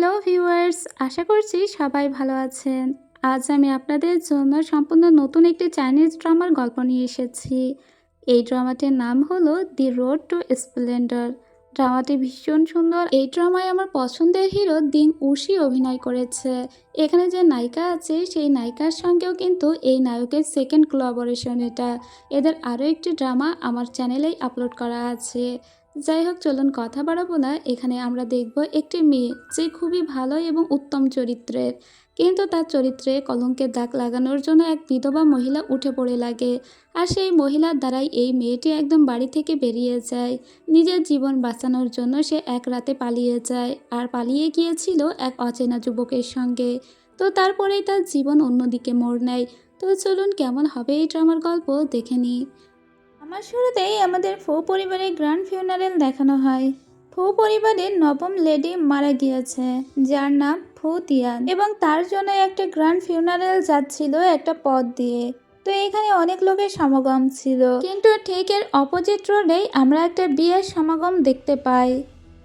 Hello viewers, আশা করছি সবাই ভালো আছেন। আজ আমি আপনাদের জন্য সম্পূর্ণ নতুন একটি চাইনিজ ড্রামার গল্প নিয়ে এসেছি। এই ড্রামাটির নাম হলো দি রোড টু স্প্লেন্ডার। ড্রামাটি ভীষণ সুন্দর। এই ড্রামায় আমার পছন্দের হিরো দিং উশি অভিনয় করেছে। এখানে যে নায়িকা আছে সেই নায়িকার সঙ্গেও কিন্তু এই নায়কের সেকেন্ড কোলাবোরেশন এটা। এদের আরও একটি ড্রামা আমার চ্যানেলেই আপলোড করা আছে। যাই হোক, চলুন কথা বাড়াবো না। এখানে আমরা দেখব একটি মেয়ে যে খুবই ভালো এবং উত্তম চরিত্রের, কিন্তু তার চরিত্রে কলঙ্কের দাগ লাগানোর জন্য এক বিধবা মহিলা উঠে পড়ে লাগে। আর সেই মহিলার দ্বারাই এই মেয়েটি একদম বাড়ি থেকে বেরিয়ে যায়। নিজের জীবন বাঁচানোর জন্য সে এক রাতে পালিয়ে যায়, আর পালিয়ে গিয়েছিল এক অচেনা যুবকের সঙ্গে। তো তারপরেই তার জীবন অন্যদিকে মোড় নেয়। তো চলুন কেমন হবে এই ড্রামার গল্প দেখে নিই। আমার শুরুতেই আমাদের ফো পরিবারের গ্র্যান্ড ফিউনারেল দেখানো হয়। ফো পরিবারের নবম লেডি মারা গিয়েছে, যার নাম ফু তিয়ান, এবং তার জন্য একটা গ্র্যান্ড ফিউনারেল যাচ্ছিল একটা পথ দিয়ে। তো এখানে অনেক লোকের সমাগম ছিল, কিন্তু ঠিক এর অপোজিট রোডেই আমরা একটা বিয়ের সমাগম দেখতে পাই।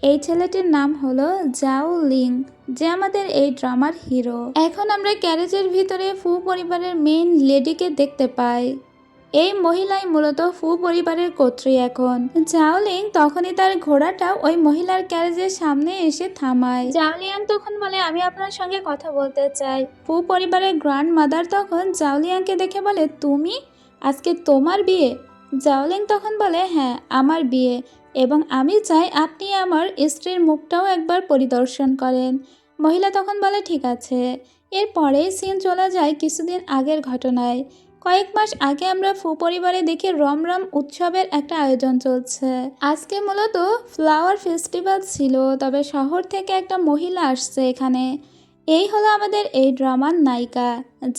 এই ছেলেটির নাম হলো জাও লিং, যে আমাদের এই ড্রামার হিরো। এখন আমরা ক্যারেজের ভিতরে ফু পরিবারের মেইন লেডিকে দেখতে পাই। এই মহিলাই মূলত ফু পরিবারের কর্ত্রী। এখন জাওলিং তখনই তার ঘোড়াটা ওই মহিলার ক্যারেজের সামনে এসে থামায়। জাওলিয়াং তখন বলে, আমি আপনার সঙ্গে কথা বলতে চাই। ফু পরিবারের গ্র্যান্ড মাদার তখন জাওলিয়াংকে দেখে বলে, তুমি? আজকে তোমার বিয়ে? জাওলিং তখন বলে, হ্যাঁ, আমার বিয়ে, এবং আমি চাই আপনি আমার স্ত্রীর মুখটাও একবার পরিদর্শন করেন। মহিলা তখন বলে, ঠিক আছে। এরপরেই সিন চলে যায় কিছুদিন আগের ঘটনায়। কয়েক মাস আগে আমরা ফু পরিবারে দেখি রমরম উৎসবের একটা আয়োজন চলছে। আজকে মূলত ফ্লাওয়ার ফেস্টিভ্যাল ছিল, তবে শহর থেকে একটা মহিলা আসছে এখানে। এই হলো আমাদের এই ড্রামার নায়িকা,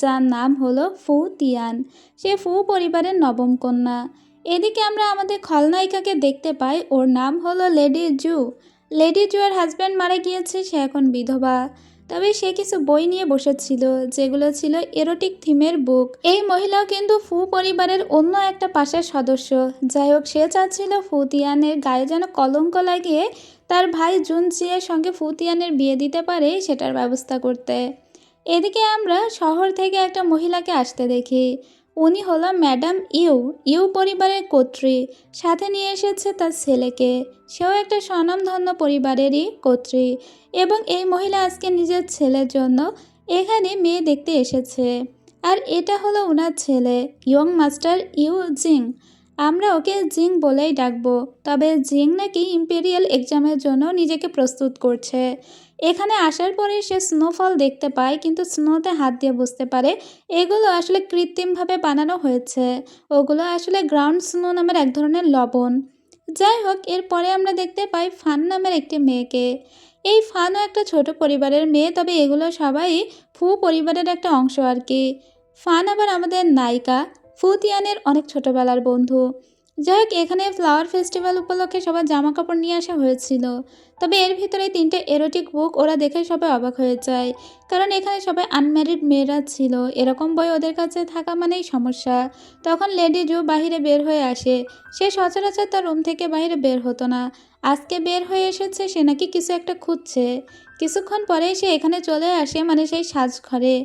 যার নাম হলো ফু তিয়ান। সে ফু পরিবারের নবম কন্যা। এদিকে আমরা আমাদের খলনায়িকাকে দেখতে পাই, ওর নাম হলো লেডি জু। লেডি জু এর হাজব্যান্ড মারা গিয়েছে, সে এখন বিধবা। তবে সে কিছু বই নিয়ে বসেছিল, যেগুলো ছিল এরোটিক থিমের বুক। এই মহিলাও কিন্তু ফু পরিবারের অন্য একটা পাশের সদস্য। যাই হোক, সে চাচ্ছিল ফুতিয়ানের গায়ে যেন কলঙ্ক লাগিয়ে তার ভাই জুনচিয়ের সঙ্গে ফুতিয়ানের বিয়ে দিতে পারে, সেটার ব্যবস্থা করতে। এদিকে আমরা শহর থেকে একটা মহিলাকে আসতে দেখি। উনি হলো ম্যাডাম ইউ। ইউ পরিবারের কর্ত্রী, সাথে নিয়ে এসেছে তার ছেলেকে। সেও একটা স্বনামধন্য পরিবারেরই কর্ত্রী, এবং এই মহিলা আজকে নিজের ছেলের জন্য এখানে মেয়ে দেখতে এসেছে। আর এটা হলো ওনার ছেলে, ইয়ং মাস্টার ইউ জিং। আমরা ওকে জিং বলেই ডাকবো। তবে জিং নাকি ইম্পেরিয়াল এক্সামের জন্য নিজেকে প্রস্তুত করছে। এখানে আসার পরে সে স্নোফল দেখতে পায়, কিন্তু স্নোতে হাত দিয়ে বুঝতে পারে এগুলো আসলে কৃত্রিমভাবে বানানো হয়েছে। ওগুলো আসলে গ্রাউন্ড স্নো নামের এক ধরনের লবণ। যাই হোক, এরপরে আমরা দেখতে পাই ফান নামের একটি মেয়েকে। এই ফানও একটা ছোট পরিবারের মেয়ে, তবে এগুলো সবাই ফু পরিবারের একটা অংশ আর কি। ফান আবার আমাদের নায়িকা ফুতিয়ানের অনেক ছোটবেলার বন্ধু। যাই হোক, এখানে ফ্লাওয়ার ফেস্টিভ্যাল উপলক্ষে সবার জামা কাপড় নিয়ে আসা হয়েছিল। তবে এর ভিতরে 3টে এরোটিক বুক ওরা দেখে সবাই অবাক হয়ে যায়, কারণ এখানে সবাই আনম্যারিড মেয়েরা ছিল। এরকম বই ওদের কাছে থাকা মানেই সমস্যা। তখন লেডি জু বাহিরে বের হয়ে আসে। সে সচরাচর তার রুম থেকে বাইরে বের হতো না। আজকে বের হয়ে এসেছে, সে নাকি কিছু একটা খুঁজছে। কিছুক্ষণ পরে সে এখানে চলে আসে, মানে সেই সাজঘরে।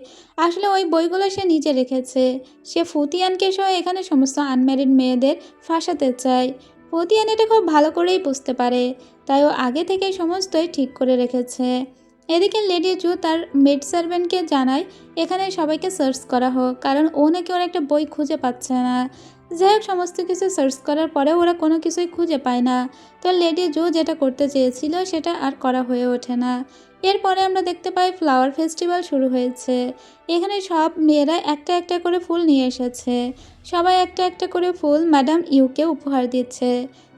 আসলে ওই বইগুলো সে নিচে রেখেছে। সে ফুতিয়ানকে সহ এখানে সমস্ত আনম্যারিড মেয়েদের ফাঁসাতে চায়। ফুতিয়ান এটা খুব ভালো করেই বুঝতে পারে, তাই ও আগে থেকে সমস্তই ঠিক করে রেখেছে। এদিকে লেডি জু তার মেড সার্ভেন্টকে জানায় এখানে সবাইকে সার্চ করা হোক, কারণ ও নাকি ওর একটা বই খুঁজে পাচ্ছে না। যাই হোক, সমস্ত কিছু সার্চ করার পরে ওরা কোনো কিছুই খুঁজে পায় না। তো লেডি জু যেটা করতে চেয়েছিল সেটা আর করা হয়ে ওঠে না। এরপরে আমরা দেখতে পাই ফ্লাওয়ার ফেস্টিভ্যাল শুরু হয়েছে। এখানে সব মেয়েরা একটা একটা করে ফুল নিয়ে এসেছে। সবাই একটা একটা করে ফুল ম্যাডাম ইউকে উপহার দিচ্ছে।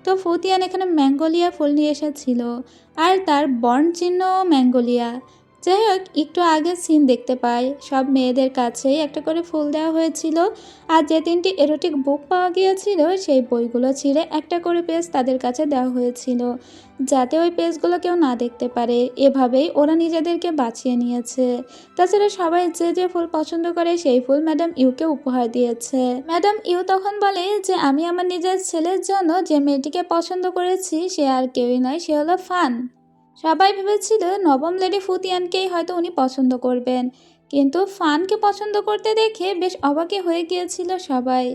তো ফুতিয়ান এখানে ম্যাঙ্গোলিয়া ফুল নিয়ে এসেছিল, আর তার বর্ণ চিহ্ন ম্যাঙ্গোলিয়া। যাই হোক, একটু আগে সিন দেখতে পাই সব মেয়েদের কাছেই একটা করে ফুল দেওয়া হয়েছিল। আর যে 3টি এরোটিক বুক পাওয়া গিয়েছিল সেই বইগুলো ছিঁড়ে একটা করে পেজ তাদের কাছে দেওয়া হয়েছিল, যাতে ওই পেজগুলো কেউ না দেখতে পারে। এভাবেই ওরা নিজেদেরকে বাঁচিয়ে নিয়েছে। তাছাড়া সবাই যে যে ফুল পছন্দ করে সেই ফুল ম্যাডাম ইউকে উপহার দিয়েছে। ম্যাডাম ইউ তখন বলে যে আমি আমার নিজের ছেলের জন্য যে মেয়েটিকে পছন্দ করেছি সে আর কেউই নয়, সে হলো ফান। সবাই ভেবেছিল নবম লেডি ফুতিয়ানকেই হয়তো উনি পছন্দ করবেন, কিন্তু ফানকে পছন্দ করতে দেখে বেশ অবাকই হয়ে গিয়েছিল সবাই।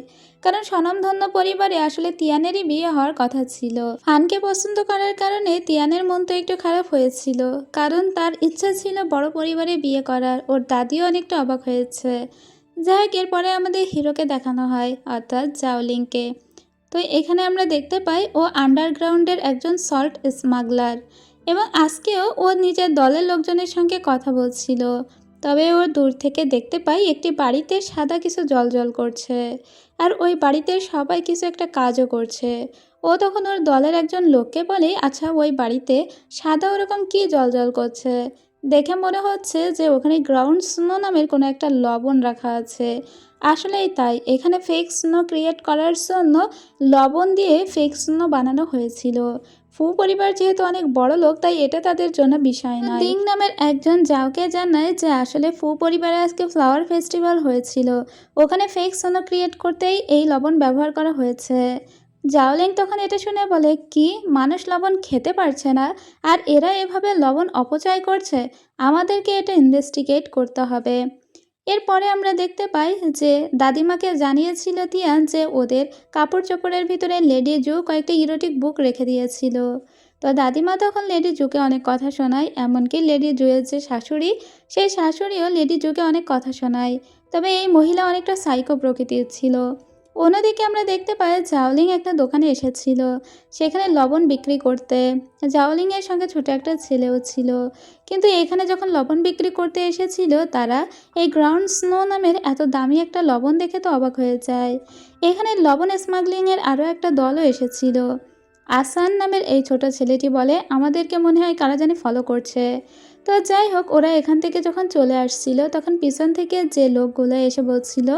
কারণ স্বনামধন্য পরিবারে আসলে তিয়ানেরই বিয়ে হওয়ার কথা ছিল। ফানকে পছন্দ করার কারণে তিয়ানের মন তো একটু খারাপ হয়েছিল, কারণ তার ইচ্ছা ছিল বড় পরিবারে বিয়ে করার। ওর দাদিও অনেকটা অবাক হয়েছে। যাই হোক, এরপরে আমাদের হিরোকে দেখানো হয়, অর্থাৎ জাওলিংকে। তো এখানে আমরা দেখতে পাই ও আন্ডারগ্রাউন্ডের একজন সল্ট স্মাগলার, এবং আজকেও ও নিজের দলের লোকজনের সঙ্গে কথা বলছিল। তবে ও দূর থেকে দেখতে পাই একটি বাড়িতে সাদা কিছু জ্বলজ্বল করছে, আর ওই বাড়িতে সবাই কিছু একটা কাজও করছে। ও তখন ওর দলের একজন লোককে বলে, আচ্ছা ওই বাড়িতে সাদা ওরকম কি জ্বলজ্বল করছে? দেখে মনে হচ্ছে যে ওখানে গ্রাউন্ড স্নো নামের কোনো একটা লবণ রাখা আছে। আসলেই তাই, এখানে ফেক স্নো ক্রিয়েট করার জন্য লবণ দিয়ে ফেক স্নো বানানো হয়েছিল। ফু পরিবার যেহেতু অনেক বড় লোক, তাই এটা তাদের জন্য বিষয় নয়। দিং নামের একজন যাওকে জানায় যে আসলে ফু পরিবারে আজকে ফ্লাওয়ার ফেস্টিভ্যাল হয়েছিল, ওখানে ফেক স্নো ক্রিয়েট করতেই এই লবণ ব্যবহার করা হয়েছে। জাওলিং তখন এটা শুনে বলে, কি মানুষ লবণ খেতে পারছে না, আর এরা এভাবে লবণ অপচয় করছে? আমাদেরকে এটা ইনভেস্টিগেট করতে হবে। এরপরে আমরা দেখতে পাই যে দাদিমাকে জানিয়েছিল তিয়ান যে ওদের কাপড় চোপড়ের ভিতরে লেডি জু কয়েকটা ইরোটিক বুক রেখে দিয়েছিল। তো দাদিমা তখন লেডি জুকে অনেক কথা শোনায়, এমনকি লেডি জুয়ের যে শাশুড়ি, সেই শাশুড়িও লেডি জুকে অনেক কথা শোনায়। তবে এই মহিলা অনেকটা সাইকো প্রকৃতির ছিল। অন্যদিকে আমরা দেখতে পাই জাওলিং একটা দোকানে এসেছিল, সেখানে লবণ বিক্রি করতে। জাওলিংয়ের সঙ্গে ছোট একটা ছেলেও ছিল। কিন্তু এখানে যখন লবণ বিক্রি করতে এসেছিল তারা, এই গ্রাউন্ড স্নো নামের এত দামি একটা লবণ দেখে তো অবাক হয়ে যায়। এখানে লবণ স্মাগলিংয়ের আরও একটা দলও এসেছিল। আসান নামের এই ছোট ছেলেটি বলে, আমাদেরকে মনে হয় কারা জানি ফলো করছে। তো যাই হোক, ওরা এখান থেকে যখন চলে আসছিল তখন পিছন থেকে যে লোকগুলো এসে বলছিল,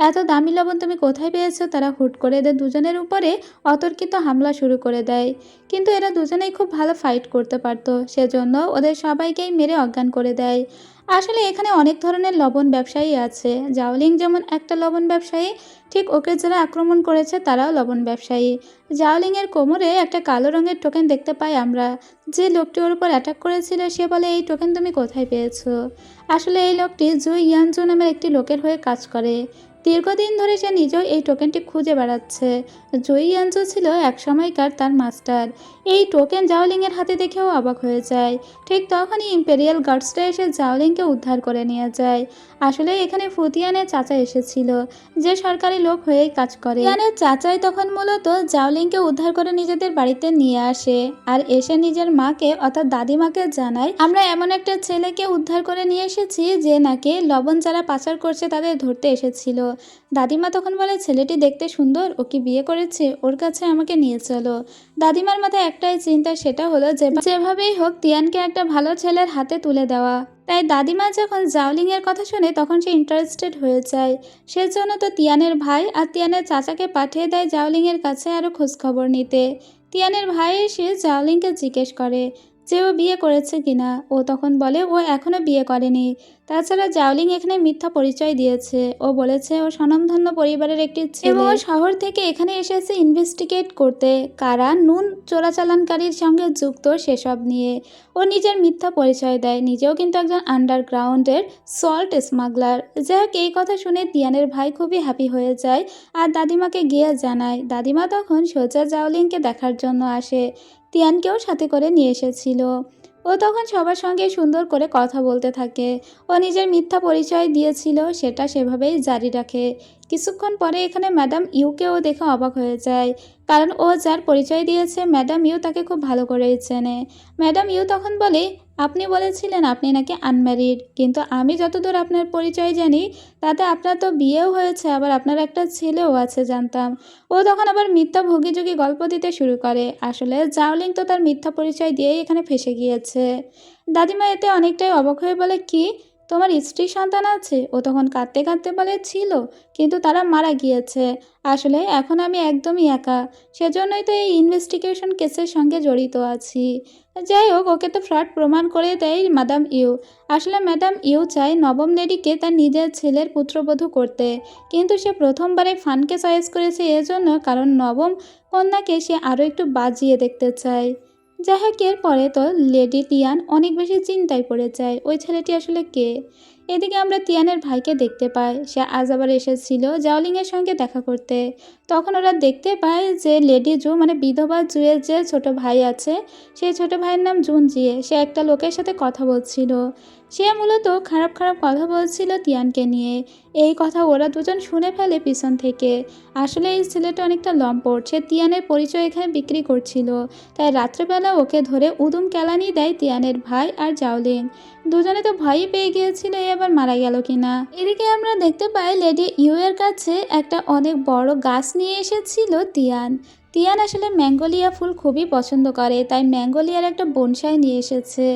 এত দামি লবণ তুমি কোথায় পেয়েছো, তারা হুট করে এদের দুজনের উপরে অতর্কিত হামলা শুরু করে দেয়। কিন্তু এরা দুজনেই খুব ভালো ফাইট করতে পারতো, সেজন্য ওদের সবাইকেই মেরে অজ্ঞান করে দেয়। আসলে এখানে অনেক ধরনের লবণ ব্যবসায়ী আছে। জাওলিং যেমন একটা লবণ ব্যবসায়ী, ঠিক ওকে যারা আক্রমণ করেছে তারাও লবণ ব্যবসায়ী। জাওলিংয়ের কোমরে একটা কালো রঙের টোকেন দেখতে পাই আমরা। যে লোকটি ওর উপর অ্যাটাক করেছিল সে বলে, এই টোকেন তুমি কোথায় পেয়েছো? আসলে এই লোকটি জু ইয়ানজু নামের একটি লোকের হয়ে কাজ করে। দীর্ঘদিন ধরে সে নিজেও এই টোকেনটি খুঁজে বেড়াচ্ছে। জুই ইয়ানজু ছিল এক সময়কার তার মাস্টার। এই টোকেন জাওলিংয়ের হাতে দেখেও অবাক হয়ে যায়। ঠিক তখনই ইম্পেরিয়াল গার্ডসরা এসে জাওলিংকে উদ্ধার করে নিয়ে যায়। আসলে এখানে ফুতিয়ানের চাচা এসেছিল, যে সরকারি লোক হয়েই কাজ করে। ফুতিয়ানের চাচাই তখন মূলত জাওলিংকে উদ্ধার করে নিজেদের বাড়িতে নিয়ে আসে, আর এসে নিজের মাকে অর্থাৎ দাদিমাকে জানায়, আমরা এমন একটা ছেলেকে উদ্ধার করে নিয়ে এসেছি যে নাকি লবণ যারা পাচার করছে তাদের ধরতে এসেছিল। দাদিমা তখন বলে, ছেলেটি দেখতে সুন্দর, ও কি বিয়ে করেছে, ওর কাছে আমাকে নিয়ে চলো। দাদিমার মাথায় একটাই চিন্তা, সেটা হলো যেভাবেই হোক তিয়ানকে একটা ভালো ছেলের হাতে তুলে দেওয়া। তাই দাদিমা যখন জাওলিংয়ের কথা শুনে তখন সে ইন্টারেস্টেড হয়ে যায়। সেজন্য তো তিয়ানের ভাই আর তিয়ানের চাচাকে পাঠিয়ে দেয় জাওলিংয়ের কাছে আরও খোঁজখবর নিতে। তিয়ানের ভাই এসে জাওলিংকে জিজ্ঞেস করে যে ও বিয়ে করেছে কিনা। ও তখন বলে ও এখনো বিয়ে করেনি। তাছাড়া জাওলিং এখানে মিথ্যা পরিচয় দিয়েছে। ও বলেছে ও স্বনামধন্য পরিবারের একটি ছেলে এবং ও শহর থেকে এখানে এসেছে ইনভেস্টিগেট করতে, কারা নুন চোরাচালানকারীর সঙ্গে যুক্ত সেসব নিয়ে। ও নিজের মিথ্যা পরিচয় দেয়, নিজেও কিন্তু একজন আন্ডারগ্রাউন্ডের সল্ট স্মাগলার। যাই হোক, এই কথা শুনে তিয়ানের ভাই খুবই হ্যাপি হয়ে যায় আর দাদিমাকে গিয়ে জানায়। দাদিমা তখন সোজা জাওলিংকে দেখার জন্য আসে, তিয়ানকেও সাথে করে নিয়ে এসেছিল। ও তখন সবার সঙ্গে সুন্দর করে কথা বলতে থাকে। ও নিজের মিথ্যা পরিচয় দিয়েছিল সেটা সেভাবেই জারি রাখে। কিছুক্ষণ পরে এখানে ম্যাডাম ইউকেও দেখে অবাক হয়ে যায়, কারণ ও যার পরিচয় দিয়েছে ম্যাডাম ইউ তাকে খুব ভালো করেই চেনে। ম্যাডাম ইউ তখন বলে, আপনি বলেছিলেন আপনি নাকি আনম্যারিড, কিন্তু আমি যতদূর আপনার পরিচয় জানি তাতে আপনার তো বিয়েও হয়েছে, আবার আপনার একটা ছেলেও আছে জানতাম। ও তখন আবার মিথ্যা ভুগিযুগি গল্প দিতে শুরু করে। আসলে জাওলিং তো তার মিথ্যা পরিচয় দিয়েই এখানে ফেসে গিয়েছে। দাদিমা এতে অনেকটাই অবাক হয়ে বলে, কি তোমার স্ত্রী সন্তান আছে? ও তখন কাঁদতে কাঁদতে বলে, ছিল, কিন্তু তারা মারা গিয়েছে। আসলে এখন আমি একদমই একা, সেজন্যই তো এই ইনভেস্টিগেশন কেসের সঙ্গে জড়িত আছি। যাই হোক, ওকে তো ফ্রড প্রমাণ করে দেয় ম্যাডাম ইউ। আসলে ম্যাডাম ইউ চায় নবম লেডিকে তার নিজের ছেলের পুত্রবধূ করতে, কিন্তু সে প্রথমবারে ফানকে চয়েস করেছে এজন্য, কারণ নবম কন্যাকে সে আরও একটু বাজিয়ে দেখতে চায়। যাই হোক এরপরে তো লেডি তিয়ান অনেক বেশি চিন্তায় পড়ে যায় ওই ছেলেটি আসলে কে। এদিকে আমরা তিয়ানের ভাইকে দেখতে পাই, সে আজ আবার এসেছিল জাওলিংয়ের সঙ্গে দেখা করতে। তখন ওরা দেখতে পায় যে লেডি জু মানে বিধবা জুয়ের যে ছোট ভাই আছে, সেই ছোট ভাইয়ের নাম জুন জিয়ে, সে একটা লোকের সাথে কথা বলছিল। সে মূলত খারাপ খারাপ কথা বলছিল তিয়ানকে নিয়ে। এই কথা ওরা দুজন শুনে ফেলে পিছন থেকে। আসলে এই ছেলেটা অনেকটা লম্পট, সে তিয়ানের পরিচয় এখানে বিক্রি করছিল। তাই রাত্রেবেলা ওকে ধরে উদুম কেলানি দেয় তিয়ানের ভাই আর জাওলিং। দুজনে তো ভয়ই পেয়ে গিয়েছিল এ আবার মারা গেল কিনা। এদিকে আমরা দেখতে পাই লেডি ইউ এর কাছে একটা অনেক বড় গাছ নিয়ে এসেছিল তিয়ান। তিয়ান আসলে ম্যাঙ্গোলিয়া ফুল খুবই পছন্দ করে, তাই ম্যাঙ্গোলিয়ার একটা বনসাই নিয়ে এসেছে।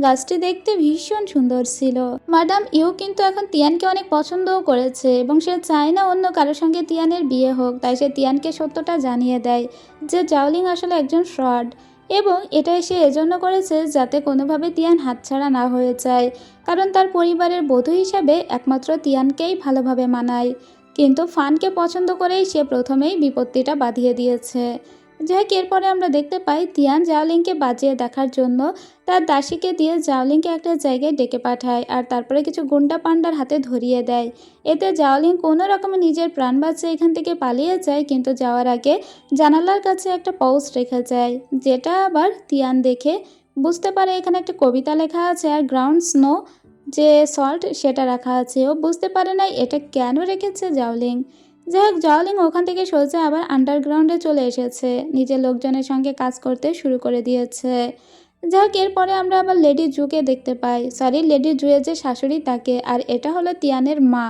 গাছটি দেখতে ভীষণ সুন্দর ছিল। ম্যাডাম ইউ কিন্তু এখন তিয়ানকে অনেক পছন্দও করেছে এবং সে চায় না অন্য কারোর সঙ্গে তিয়ানের বিয়ে হোক, তাই সে তিয়ানকে সত্যটা জানিয়ে দেয় যে জাওলিং আসলে একজন ফ্রড। এবং এটাই সে এজন্য করেছে যাতে কোনোভাবে তিয়ান হাতছাড়া না হয়ে যায়, কারণ তার পরিবারের বধূ হিসাবে একমাত্র তিয়ানকেই ভালোভাবে মানায়। কিন্তু ফানকে পছন্দ করেই সে প্রথমেই বিপত্তিটা বাঁধিয়ে দিয়েছে। যাই হোক এরপরে আমরা দেখতে পাই তিয়ান জাওলিংকে বাজিয়ে দেখার জন্য তার দাসীকে দিয়ে জাওলিংকে একটা জায়গায় ডেকে পাঠায় আর তারপরে কিছু গুন্ডা পান্ডার হাতে ধরিয়ে দেয়। এতে জাওলিং কোনো রকমে নিজের প্রাণ বাঁচিয়ে এখান থেকে পালিয়ে যায়, কিন্তু যাওয়ার আগে জানালার কাছে একটা পাউচ রেখে যায়, যেটা আবার তিয়ান দেখে বুঝতে পারে এখানে একটা কবিতা লেখা আছে আর গ্রাউন্ড স্নো যে সল্ট সেটা রাখা আছে। ও বুঝতে পারে না এটা কেন রেখেছে জাওলিং। যাই হোক জাওলিং ওখান থেকে সোজা আবার আন্ডারগ্রাউন্ডে চলে এসেছে, নিজের লোকজনের সঙ্গে কাজ করতে শুরু করে দিয়েছে। যাই হোক এরপরে আমরা আবার লেডি জুকে দেখতে পাই, সরি লেডি জুয়ের যে শাশুড়ি তাকে, আর এটা হলো তিয়ানের মা।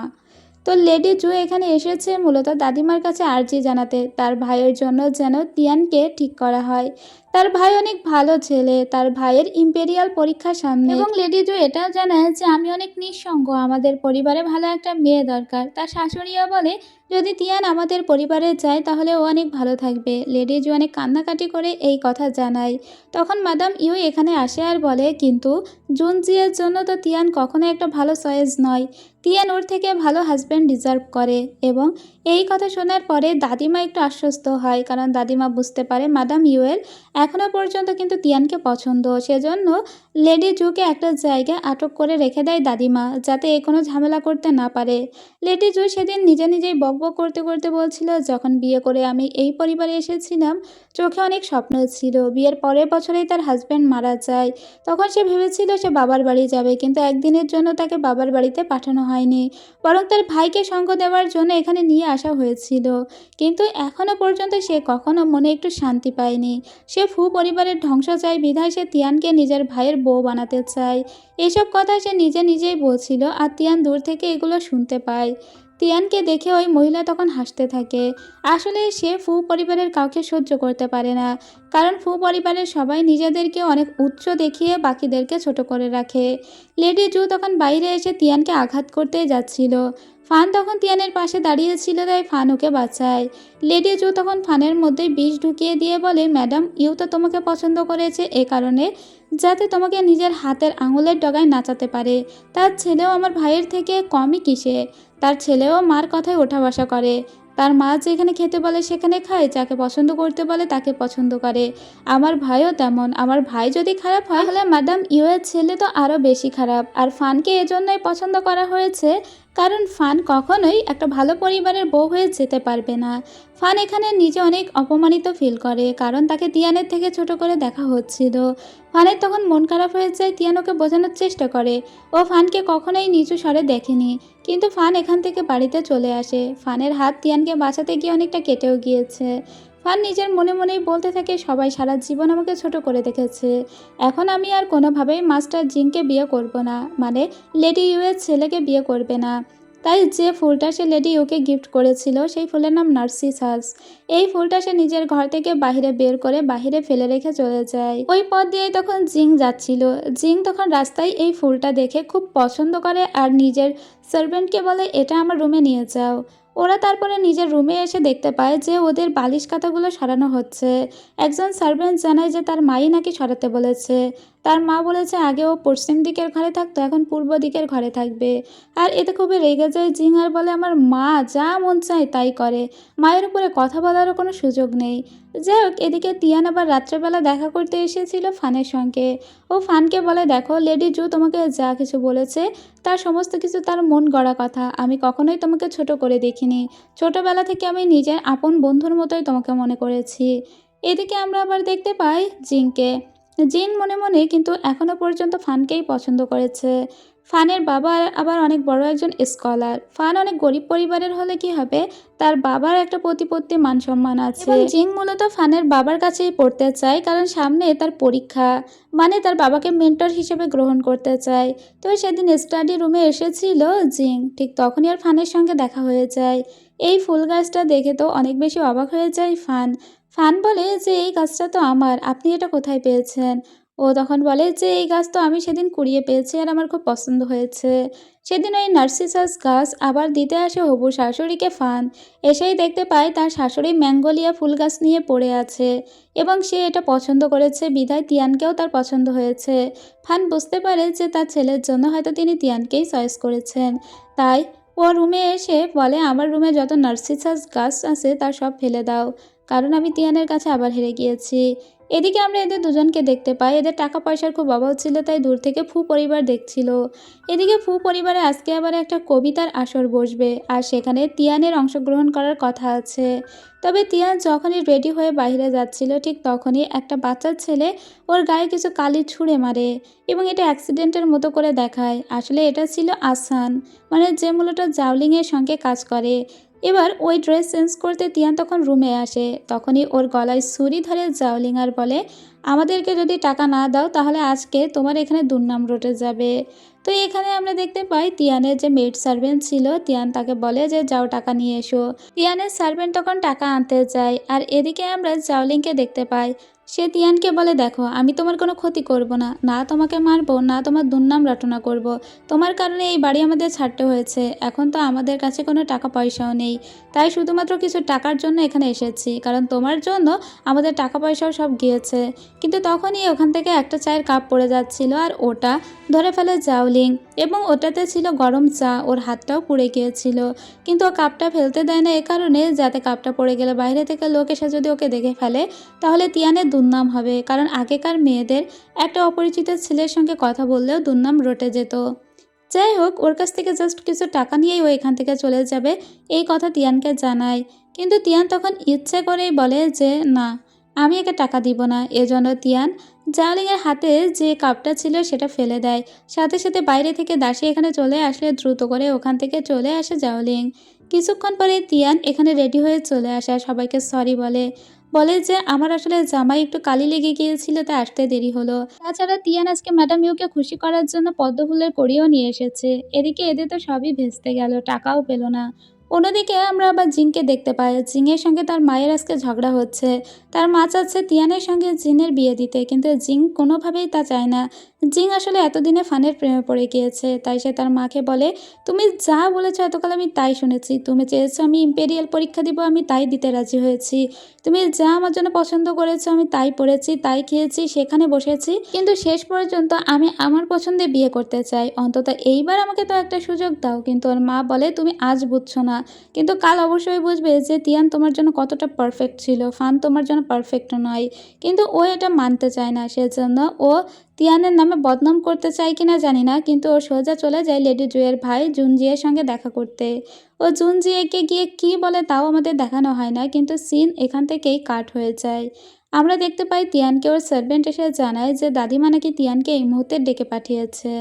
তো লেডি জু এখানে এসেছে মূলত দাদিমার কাছে আর্জি জানাতে তার ভাইয়ের জন্য যেন তিয়ানকে ঠিক করা হয়। তার ভাই অনেক ভালো ছেলে, তার ভাইয়ের ইম্পেরিয়াল পরীক্ষার সামনে, এবং লেডি জু এটাও জানায় যে আমি অনেক নিঃসঙ্গ, আমাদের পরিবারে ভালো একটা মেয়ে দরকার। তার শাশুড়িও বলে যদি তিয়ান আমাদের পরিবারে যায় তাহলে ও অনেক ভালো থাকবে। লেডি জু অনেক কান্নাকাটি করে এই কথা জানায়। তখন মাদাম ইউ এখানে আসে আর বলে কিন্তু জুন জিয়ের জন্য তো তিয়ান কখনো একটা ভালো চয়েস নয়, তিয়ান ওর থেকে ভালো হাজব্যান্ড ডিজার্ভ করে। এবং এই কথা শোনার পরে দাদিমা একটু আশ্বস্ত হয়, কারণ দাদিমা বুঝতে পারে মাদাম ইউয়েল এখনও পর্যন্ত কিন্তু তিয়ানকে পছন্দ। সেজন্য লেডি জুকে একটা জায়গায় আটক করে রেখে দেয় দাদিমা, যাতে এ কোনো ঝামেলা করতে না পারে। লেডি জু সেদিন নিজে নিজেই বকবক করতে করতে বলছিল যখন বিয়ে করে আমি এই পরিবারে এসেছিলাম চোখে অনেক স্বপ্ন ছিল, বিয়ের পরের বছরেই তার হাজব্যান্ড মারা যায়। তখন সে ভেবেছিল সে বাবার বাড়ি যাবে, কিন্তু একদিনের জন্য তাকে বাবার বাড়িতে পাঠানো হয়নি, বরং তার ভাইকে সঙ্গ দেওয়ার জন্য এখানে নিয়ে আসা হয়েছিল। কিন্তু এখনও পর্যন্ত সে কখনো মনে একটু শান্তি পায়নি। সে ফু পরিবারের ধ্বংস চায়, বিধায় সে তিয়ানকে নিজের ভাইয়ের বউ বানাতে চায়। এইসব কথা সে নিজে নিজেই বলছিল আর তিয়ান দূর থেকে এগুলো শুনতে পায়। তিয়ানকে দেখে ওই মহিলা তখন হাসতে থাকে। আসলে সে ফু পরিবারের কাউকে সহ্য করতে পারে না, কারণ ফু পরিবারের সবাই নিজেদেরকে অনেক উচ্চ দেখিয়ে বাকিদেরকে ছোট করে রাখে। লেডি জু তখন বাইরে এসে তিয়ানকে আঘাত করতেই যাচ্ছিল। ফান তখন তিয়ানের পাশে দাঁড়িয়েছিল, তাই ফান ওকে বাঁচায়। লেডি জু তখন ফানের মধ্যে বিষ ঢুকিয়ে দিয়ে বলে ম্যাডাম ইউ তো তোমাকে পছন্দ করেছে এ কারণে যাতে তোমাকে নিজের হাতের আঙুলের ডগায় নাচাতে পারে। তার ছেলেও আমার ভাইয়ের থেকে কমই কিসে, তার ছেলেও মার কথায় ওঠা বসা করে। তার মা যেখানে খেতে বলে সেখানে খায়, যাকে পছন্দ করতে বলে তাকে পছন্দ করে। আমার ভাইও তেমন, আমার ভাই যদি খারাপ হয় তাহলে ম্যাডাম ইউ এর ছেলে তো আরও বেশি খারাপ। আর ফানকে এজন্যই পছন্দ করা হয়েছে কারণ ফান কখনোই একটা ভালো পরিবারের বউ হয়ে যেতে পারবে না। ফান এখানে নিজে অনেক অপমানিত ফিল করে, কারণ তাকে তিয়ানের থেকে ছোট করে দেখা হচ্ছিল। ফানের তখন মন খারাপ হয়ে যায়, তিয়ান ওকে বোঝানোর চেষ্টা করে ও ফানকে কখনোই নিচু স্বরে দেখেনি। কিন্তু ফান এখান থেকে বাড়িতে চলে আসে। ফানের হাত তিয়ানকে বাঁচাতে গিয়ে অনেকটা কেটেও গিয়েছে। ফান নিজের মনে মনেই বলতে থাকে সবাই সারা জীবন আমাকে ছোট করে দেখেছে, এখন আমি আর কোনোভাবেই মাস্টার জিংকে বিয়ে করব না, মানে লেডি ইউ এর ছেলেকে বিয়ে করবে না। তাই যে ফুলটা সে লেডি ইউকে গিফট করেছিল সেই ফুলের নাম নার্সিসাস। এই ফুলটা সে নিজের ঘর থেকে বাহিরে বের করে বাহিরে ফেলে রেখে চলে যায়। ওই পথ দিয়ে তখন জিং যাচ্ছিল। জিং তখন রাস্তায় এই ফুলটা দেখে খুব পছন্দ করে আর নিজের সার্ভেন্টকে বলে এটা আমার রুমে নিয়ে যাও। ওরা তারপরে নিজের রুমে এসে দেখতে পায় যে ওদের বালিশ কাঁথাগুলো সরানো হচ্ছে। একজন সার্ভেন্ট জানায় যে তার মাই নাকি সরাতে বলেছে। তার মা বলেছে আগে ও পশ্চিম দিকের ঘরে থাকতো, এখন পূর্ব দিকের ঘরে থাকবে। আর এতে খুবই রেগে যায় জিং আর বলে আমার মা যা মন চায় তাই করে, মায়ের উপরে কথা বলারও কোনো সুযোগ নেই। যাই হোক, এদিকে তিয়ান আবার রাত্রেবেলা দেখা করতে এসেছিল ফানের সঙ্গে। ও ফানকে বলে দেখো লেডি জু তোমাকে যা কিছু বলেছে তার সমস্ত কিছু তার মন গড়া কথা, আমি কখনোই তোমাকে ছোট করে দেখিনি, ছোটবেলা থেকে আমি নিজের আপন বন্ধুর মতোই তোমাকে মনে করেছি। এদিকে আমরা আবার দেখতে পাই জিনকে। জিন মনে মনে কিন্তু এখনো পর্যন্ত ফানকেই পছন্দ করেছে। ফানের বাবা আবার অনেক বড় একজন স্কলার। ফান অনেক গরিব পরিবারের হলে কি হবে, তার বাবার একটা প্রতিপত্তি মান সম্মান আছে। এবং জিং মূলত ফানের বাবার কাছেই পড়তে চায়, কারণ সামনে তার পরীক্ষা, মানে তার বাবাকে মেন্টর হিসেবে গ্রহণ করতে চায়। তো সেদিন স্টাডি রুমে এসেছিল জিং, ঠিক তখনই আর ফানের সঙ্গে দেখা হয়ে যায়। এই ফুল গাছটা দেখে তো অনেক বেশি অবাক হয়ে যায় ফান। ফান বলে যে এই গাছটা তো আমার, আপনি এটা কোথায় পেয়েছেন? ও তখন বলে যে এই গাছ তো আমি সেদিন কুড়িয়ে পেয়েছি আর আমার খুব পছন্দ হয়েছে। সেদিন ওই নার্সিসাস গাছ আবার দিতে আসে হবু শাশুড়িকে ফান। এসেই দেখতে পায় তার শাশুড়ি ম্যাঙ্গোলিয়া ফুল গাছ নিয়ে পড়ে আছে এবং সে এটা পছন্দ করেছে বিধায় তিয়ানকেও তার পছন্দ হয়েছে। ফান বুঝতে পারে যে তার ছেলের জন্য হয়তো তিনি তিয়ানকেই চয়েস করেছেন। তাই ও রুমে এসে বলে আমার রুমে যত নার্সিসাস গাছ আছে তার সব ফেলে দাও, কারণ আমি তিয়ানের কাছে আবার হেরে গিয়েছি। এদিকে আমরা এদের দুজনকে দেখতে পাই, এদের টাকা পয়সার খুব অভাব ছিল তাই দূর থেকে ফু পরিবার দেখছিল। এদিকে ফু পরিবারে আজকে আবার একটা কবিতার আসর বসবে আর সেখানে তিয়ানের অংশগ্রহণ করার কথা আছে। তবে তিয়ান যখনই রেডি হয়ে বাইরে যাচ্ছিল ঠিক তখনই একটা বাচ্চা ছেলে ওর গায়ে কিছু কালি ছুঁড়ে মারে এবং এটা অ্যাক্সিডেন্টের মতো করে দেখায়। আসলে এটা ছিল আসান, মানে যে মূলত জাউলিংয়ের সঙ্গে কাজ করে। এবার ওই ড্রেস চেঞ্জ করতে তিয়ান তখন রুমে আসে, তখনই ওর গলায় ছুরি ধরে জাওলিং আর বলে আমাদেরকে যদি টাকা না দাও তাহলে আজকে তোমার এখানে দুর্নাম রটে যাবে। তো এখানে আমরা দেখতে পাই তিয়ানের যে মেড সার্ভেন্ট ছিল, তিয়ান তাকে বলে যে যাও টাকা নিয়ে এসো। তিয়ানের সার্ভেন্ট তখন টাকা আনতে যায় আর এদিকে আমরা জাওলিংকে দেখতে পাই। সে তিয়ানকে বলে দেখো আমি তোমার কোনো ক্ষতি করব না, না তোমাকে মারবো না তোমার দুর্নাম রটনা করব, তোমার কারণে এই বাড়ি আমাদের ছাড়তে হয়েছে, এখন তো আমাদের কাছে কোনো টাকা পয়সাও নেই, তাই শুধুমাত্র কিছু টাকার জন্য এখানে এসেছি, কারণ তোমার জন্য আমাদের টাকা পয়সাও সব গিয়েছে। কিন্তু তখনই ওখান থেকে একটা চায়ের কাপ পড়ে যাচ্ছিল আর ওটা ধরে ফেলে জাওলিং এবং ওটাতে ছিল গরম চা, ওর হাতটাও পুড়ে গিয়েছিল। কিন্তু ও কাপটা ফেলতে দেয় না এ কারণে যাতে কাপটা পড়ে গেলে বাইরে থেকে লোক এসে যদি ওকে দেখে ফেলে তাহলে তিয়ানের দুর্নাম হবে, কারণ আগেকার মেয়েদের একটা অপরিচিত ছেলের সঙ্গে কথা বললেও দুর্নাম রটে যেত। যাই হোক, ওর কাছ থেকে জাস্ট কিছু টাকা নিয়েই ও এখান থেকে চলে যাবে এই কথা তিয়ানকে জানায়। কিন্তু তিয়ান তখন ইচ্ছে করেই বলে যে না, আমি একে টাকা দিব না। এজন্য তিয়ান জাওলিংয়ের হাতে যে কাপটা ছিল সেটা ফেলে দেয়। সাথে সাথে বাইরে থেকে দাসী এখানে চলে আসলে দ্রুত করে ওখান থেকে চলে আসে জাওলিং। কিছুক্ষণ পরে তিয়ান এখানে রেডি হয়ে চলে আসে আর সবাইকে সরি বলে, বলে যে আমার আসলে জামাই একটু কালি লেগে গিয়েছিল তাই আসতে দেরি হলো। তাছাড়া তিয়ান আজকে ম্যাডাম ইউকে খুশি করার জন্য পদ্ম ফুলের কড়িও নিয়ে এসেছে। এদিকে এদের তো সবই ভেস্তে গেল, টাকাও পেল না। অন্যদিকে আমরা আবার জিনকে দেখতে পাই, জিনের সঙ্গে তার মায়ের আজকে ঝগড়া হচ্ছে। তার মা চাচ্ছে তিয়ানের সঙ্গে জিনের বিয়ে দিতে, কিন্তু জিন কোনোভাবেই তা চায় না। জিন আসলে এতদিনে ফানের প্রেমে পড়ে গিয়েছে, তাই সে তার মাকে বলে তুমি যা বলেছো এতকাল আমি তাই শুনেছি, তুমি চেয়েছো আমি ইম্পেরিয়াল পরীক্ষা দিব, আমি তাই দিতে রাজি হয়েছি, তুমি যা আমার জন্য পছন্দ করেছো আমি তাই পড়েছি তাই খেয়েছি সেখানে বসেছি, কিন্তু শেষ পর্যন্ত আমি আমার পছন্দে বিয়ে করতে চাই, অন্তত এইবার আমাকে তো একটা সুযোগ দাও। কিন্তু ওর মা বলে তুমি আজ বুঝছো না, কিন্তু কাল অবশ্যই বুঝবে যে তিয়ান তোমার জন্য কতটা পারফেক্ট ছিল, ফান তোমার জন্য পারফেক্ট নয়। কিন্তু ও এটা মানতে চায় না, সেজন্য ও তিয়ানের নামে বদনাম করতে চায় কিনা জানি না, কিন্তু ও সোজা চলে যায় লেডি জুয়ের ভাই জুনজিয়ের সঙ্গে দেখা করতে। ও জুনজিয়েকে গিয়ে কি বলে তাও আমাদের দেখানো হয় না, কিন্তু সিন এখান থেকেই কাট হয়ে যায়। আমরা দেখতে পাই তিয়ানকে ওর সার্ভেন্ট এসে জানায় যে দাদিমা নাকি তিয়ানকে এই মুহূর্তে ডেকে পাঠিয়েছে।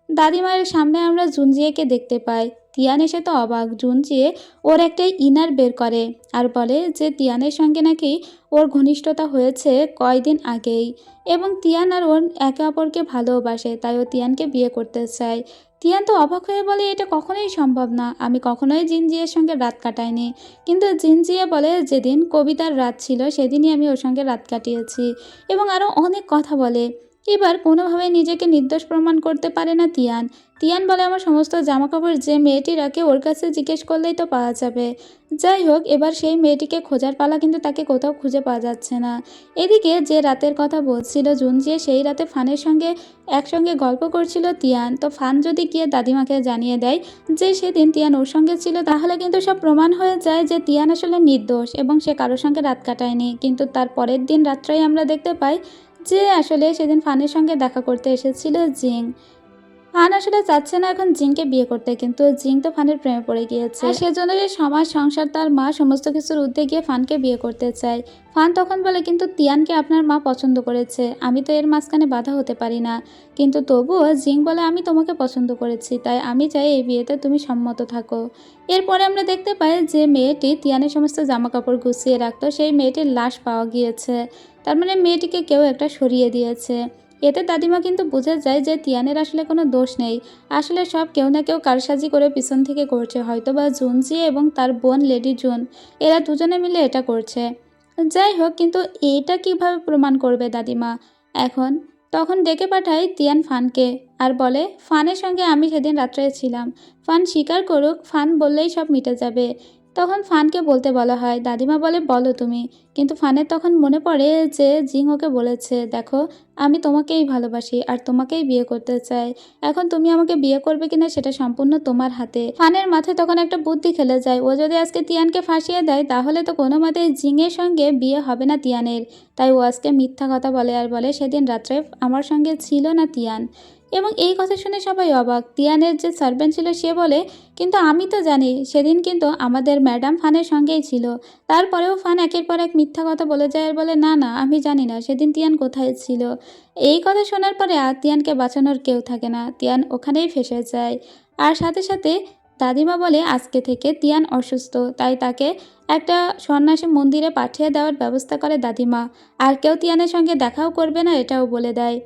দাদিমার সামনে আমরা জুনজিয়েকে দেখতে পাই। তিয়ান এসে তো অবাক, জুনজিয়ে ওর একটা ইনার বের করে আর বলে যে তিয়ানের সঙ্গে নাকি ওর ঘনিষ্ঠতা হয়েছে কয়দিন আগেই এবং তিয়ান আর ওর একে অপরকে ভালোবাসে, তাই ও তিয়ানকে বিয়ে করতে চায়। তিয়ান তো অবাক হয়ে বলে এটা কখনোই সম্ভব না, আমি কখনোই জিনজিয়ের সঙ্গে রাত কাটাইনি। কিন্তু জিনজিয়ে বলে যেদিন কবিতার রাত ছিল সেদিনই আমি ওর সঙ্গে রাত কাটিয়েছি এবং আরও অনেক কথা বলে। এবার কোনোভাবে নিজেকে নির্দোষ প্রমাণ করতে পারে না তিয়ান। তিয়ান বলে আমার সমস্ত জামাকাপড় যে মেয়েটি রাখে ওর কাছে জিজ্ঞেস করলেই তো পাওয়া যাবে। যাই হোক, এবার সেই মেয়েটিকে খোঁজার পালা, কিন্তু তাকে কোথাও খুঁজে পাওয়া যাচ্ছে না। এদিকে যে রাতের কথা বলছিল জুনজিয়ে, সেই রাতে ফানের সঙ্গে একসঙ্গে গল্প করছিল তিয়ান। তো ফান যদি গিয়ে দাদিমাকে জানিয়ে দেয় যে সেদিন তিয়ান ওর সঙ্গে ছিল, তাহলে কিন্তু সব প্রমাণ হয়ে যায় যে তিয়ান আসলে নির্দোষ এবং সে কারোর সঙ্গে রাত কাটায়নি। কিন্তু তার পরের দিন রাত্রেই আমরা দেখতে পাই যে আসলে সেদিন ফানের সঙ্গে দেখা করতে এসেছিল জিং। ফান আসলে চাচ্ছে না এখন জিংকে বিয়ে করতে, কিন্তু জিং তো ফানের প্রেমে পড়ে গিয়েছে আর সেজন্য যে সমাজ সংসার তার মা সমস্ত কিছুর ঊর্ধ্বে গিয়ে ফানকে বিয়ে করতে চায়। ফান তখন বলে, কিন্তু তিয়ানকে আপনার মা পছন্দ করেছে, আমি তো এর মাঝখানে বাধা হতে পারি না। কিন্তু তবুও জিং বলে, আমি তোমাকে পছন্দ করেছি, তাই আমি চাই এই বিয়েতে তুমি সম্মত থাকো। এরপরে আমরা দেখতে পাই যে মেয়েটি তিয়ানের সমস্ত জামা কাপড় গুছিয়ে রাখতো, সেই মেয়েটির লাশ পাওয়া গিয়েছে। তার মানে মেয়েটিকে কেউ একটা সরিয়ে দিয়েছে। এতে দাদিমা কিন্তু বুঝে যায় যে তিয়ানের আসলে কোনো দোষ নেই। আসলে সব কেউ না কেউ কারসাজি করে পিছন থেকে করছে, হয়তো বা জুনজি এবং তার বোন লেডি জুন, এরা দুজনে মিলে এটা করছে। যাই হোক, কিন্তু এটা কিভাবে প্রমাণ করবে দাদিমা এখন? তখন ডেকে পাঠায় তিয়ান ফানকে আর বলে, ফানের সঙ্গে আমি সেদিন রাত্রে ছিলাম, ফান স্বীকার করুক, ফান বললেই সব মিটে যাবে। তখন ফানকে বলতে বলা হয়, দাদিমা বলে, বলো তুমি। কিন্তু ফানের তখন মনে পড়ে যে জিং ওকে বলেছে, দেখো আমি তোমাকেই ভালোবাসি আর তোমাকেই বিয়ে করতে চাই, এখন তুমি আমাকে বিয়ে করবে কিনা সেটা সম্পূর্ণ তোমার হাতে। ফানের মাথায় তখন একটা বুদ্ধি খেলে যায়, ও যদি আজকে তিয়ানকে ফাঁসিয়ে দেয় তাহলে তো কোনো মতে জিংয়ের সঙ্গে বিয়ে হবে না তিয়ানের। তাই ও আজকে মিথ্যা কথা বলে আর বলে সেদিন রাত্রে আমার সঙ্গে ছিল না তিয়ান। এবং এই কথা শুনে সবাই অবাক। তিয়ানের যে সার্ভেন্ট ছিল সে বলে, কিন্তু আমি তো জানি সেদিন কিন্তু আমাদের ম্যাডাম ফানের সঙ্গেই ছিল। তারপরেও ফান একের পর এক মিথ্যা কথা বলে যায় আর বলে, না না আমি জানি না সেদিন তিয়ান কোথায় ছিল। এই কথা শোনার পরে আর তিয়ানকে বাঁচানোর কেউ থাকে না, তিয়ান ওখানেই ফেঁসে যায়। আর সাথে সাথে দাদিমা বলে আজকে থেকে তিয়ান অসুস্থ, তাই তাকে একটা সন্ন্যাসী মন্দিরে পাঠিয়ে দেওয়ার ব্যবস্থা করে দাদিমা। আর কেউ তিয়ানের সঙ্গে দেখাও করবে না এটাও বলে দেয়।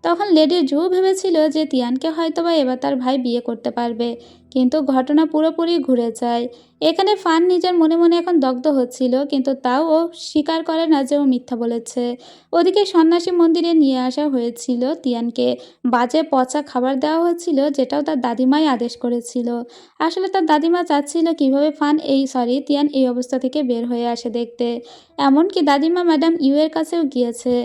তখন লেডি জু ভেবেছিল যে তিয়ানকে হয়তোবা এবার তার ভাই বিয়ে করতে পারবে, কিন্তু ঘটনা পুরোপুরি ঘুরে যায়। এখানে ফান নিজের মনে মনে এখন দগ্ধ হচ্ছিল, কিন্তু তাও ও স্বীকার করে না যে ও মিথ্যা বলেছে। ওদিকে সন্ন্যাসী মন্দিরে নিয়ে আসা হয়েছিল তিয়ানকে, বাজে পচা খাবার দেওয়া হচ্ছিল, যেটাও তার দাদিমাই আদেশ করেছিল। আসলে তার দাদিমা চাচ্ছিল কিভাবে তিয়ান এই অবস্থা থেকে বের হয়ে আসে দেখতে। এমনকি দাদিমা ম্যাডাম ইউ এর কাছেও গিয়েছে।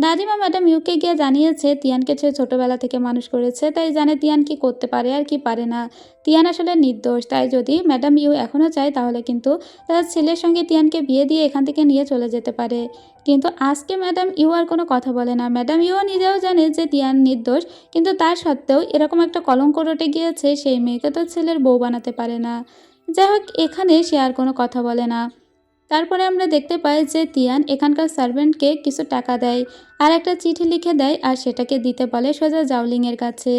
দাদিমা ম্যাডাম ইউকে গিয়ে জানিয়েছে তিয়ানকে সে ছোটোবেলা থেকে মানুষ করেছে, তাই জানে তিয়ান কি করতে পারে আর কি পারে না। তিয়ান আসলে নির্দোষ, তাই যদি ম্যাডাম ইউ এখনও চায় তাহলে কিন্তু তার ছেলের সঙ্গে তিয়ানকে বিয়ে দিয়ে এখান থেকে নিয়ে চলে যেতে পারে। কিন্তু আজকে ম্যাডাম ইউ আর কোনো কথা বলে না। ম্যাডাম ইউও নিজেও জানে যে তিয়ান নির্দোষ, কিন্তু তার সত্ত্বেও এরকম একটা কলঙ্ক রটে গিয়েছে, সেই মেয়েকে তো ছেলের বউ বানাতে পারে না। যাই হোক, এখানে সে আর কোনো কথা বলে না। তারপরে আমরা দেখতে পাই যে তিয়ান এখানকার সার্ভেন্টকে কিছু টাকা দেয় আর একটা চিঠি লিখে দেয়, আর সেটাকে দিতে বলে সোজা জাওলিংয়ের কাছে।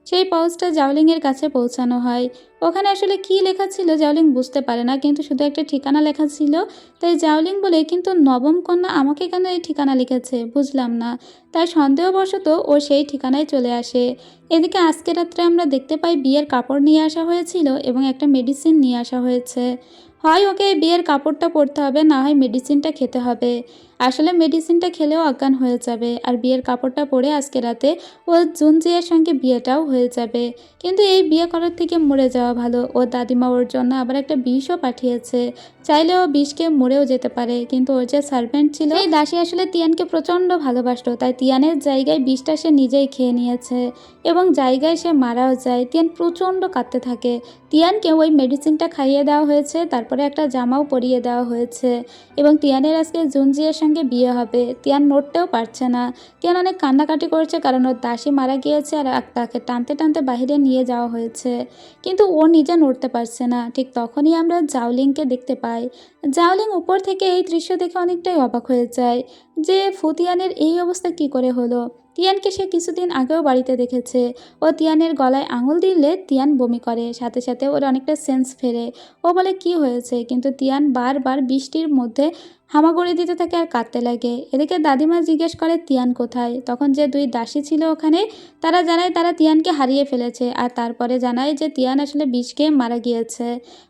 সেই পাউচটা জাওলিংয়ের কাছে পৌঁছানো হয়। ওখানে আসলে কি লেখা ছিল জাওলিং বুঝতে পারে না, কিন্তু শুধু একটা ঠিকানা লেখা ছিল। তাই জাওলিং বলে, কিন্তু নবম কন্যা আমাকে কেন এই ঠিকানা লিখেছে বুঝলাম না। তাই সন্দেহবশত ও সেই ঠিকানায় চলে আসে। এদিকে আজকে রাত্রে আমরা দেখতে পাই বিয়ের কাপড় নিয়ে আসা হয়েছিল এবং একটা মেডিসিন নিয়ে আসা হয়েছে। হয় ওকে এই বিয়ের কাপড়টা পরতে হবে, না হয় মেডিসিনটা খেতে হবে। আসলে মেডিসিনটা খেলেও অজ্ঞান হয়ে যাবে, আর বিয়ের কাপড়টা পরে আজকে রাতে ও জুনজিয়ার সঙ্গে বিয়েটাও হয়ে যাবে। কিন্তু এই বিয়ে করার থেকে মরে যাওয়া ভালো। ও দাদিমা ওর জন্য আবার একটা বিষও পাঠিয়েছে, চাইলে ও বিষকে মরেও যেতে পারে। কিন্তু ওর যে সার্ভেন্ট ছিল এই দাসী আসলে তিয়ানকে প্রচণ্ড ভালোবাসতো, তাই তিয়ানের জায়গায় বিষটা সে নিজেই খেয়ে নিয়েছে এবং জায়গায় সে মারাও যায়। তিয়ান প্রচণ্ড কাঁদতে থাকে। তিয়ানকে ওই মেডিসিনটা খাইয়ে দেওয়া হয়েছে, তারপরে একটা জামাও পরিয়ে দেওয়া হয়েছে এবং তিয়ানের আজকে জুনজিয়ার সঙ্গে বিয়ে হবে। তিয়ান নড়তেও পারছে না। তিয়ান অনেক কান্নাকাটি করছে, কারণ ওর দাসী মারা গিয়েছে আর তাকে টানতে টানতে বাহিরে নিয়ে যাওয়া হয়েছে, কিন্তু ও নিজে নড়তে পারছে না। ঠিক তখনই আমরা জাওলিংকে দেখতে পাই। জাওলিং উপর থেকে এই দৃশ্য দেখে অনেকটাই অবাক হয়ে যায় যে ফুতিয়ানের এই অবস্থা কি করে হলো। তিয়ানকে সে কিছুদিন আগেও বাড়িতে দেখেছে। ও তিয়ানের গলায় আঙুল দিলে তিয়ান বমি করে, সাথে সাথে ওর অনেকটা সেন্স ফেরে। ও বলে কি হয়েছে, কিন্তু তিয়ান বারবার বৃষ্টির মধ্যে হামাগুড়ি দিতে থাকে আর কাঁদতে লাগে। এদিকে দাদিমা জিজ্ঞেস করে তিয়ান কোথায়। তখন যে দুই দাসী ছিল ওখানে তারা জানায় তারা তিয়ানকে হারিয়ে ফেলেছে, আর তারপরে জানায় যে তিয়ান আসলে বিষ খেয়ে মারা গিয়েছে,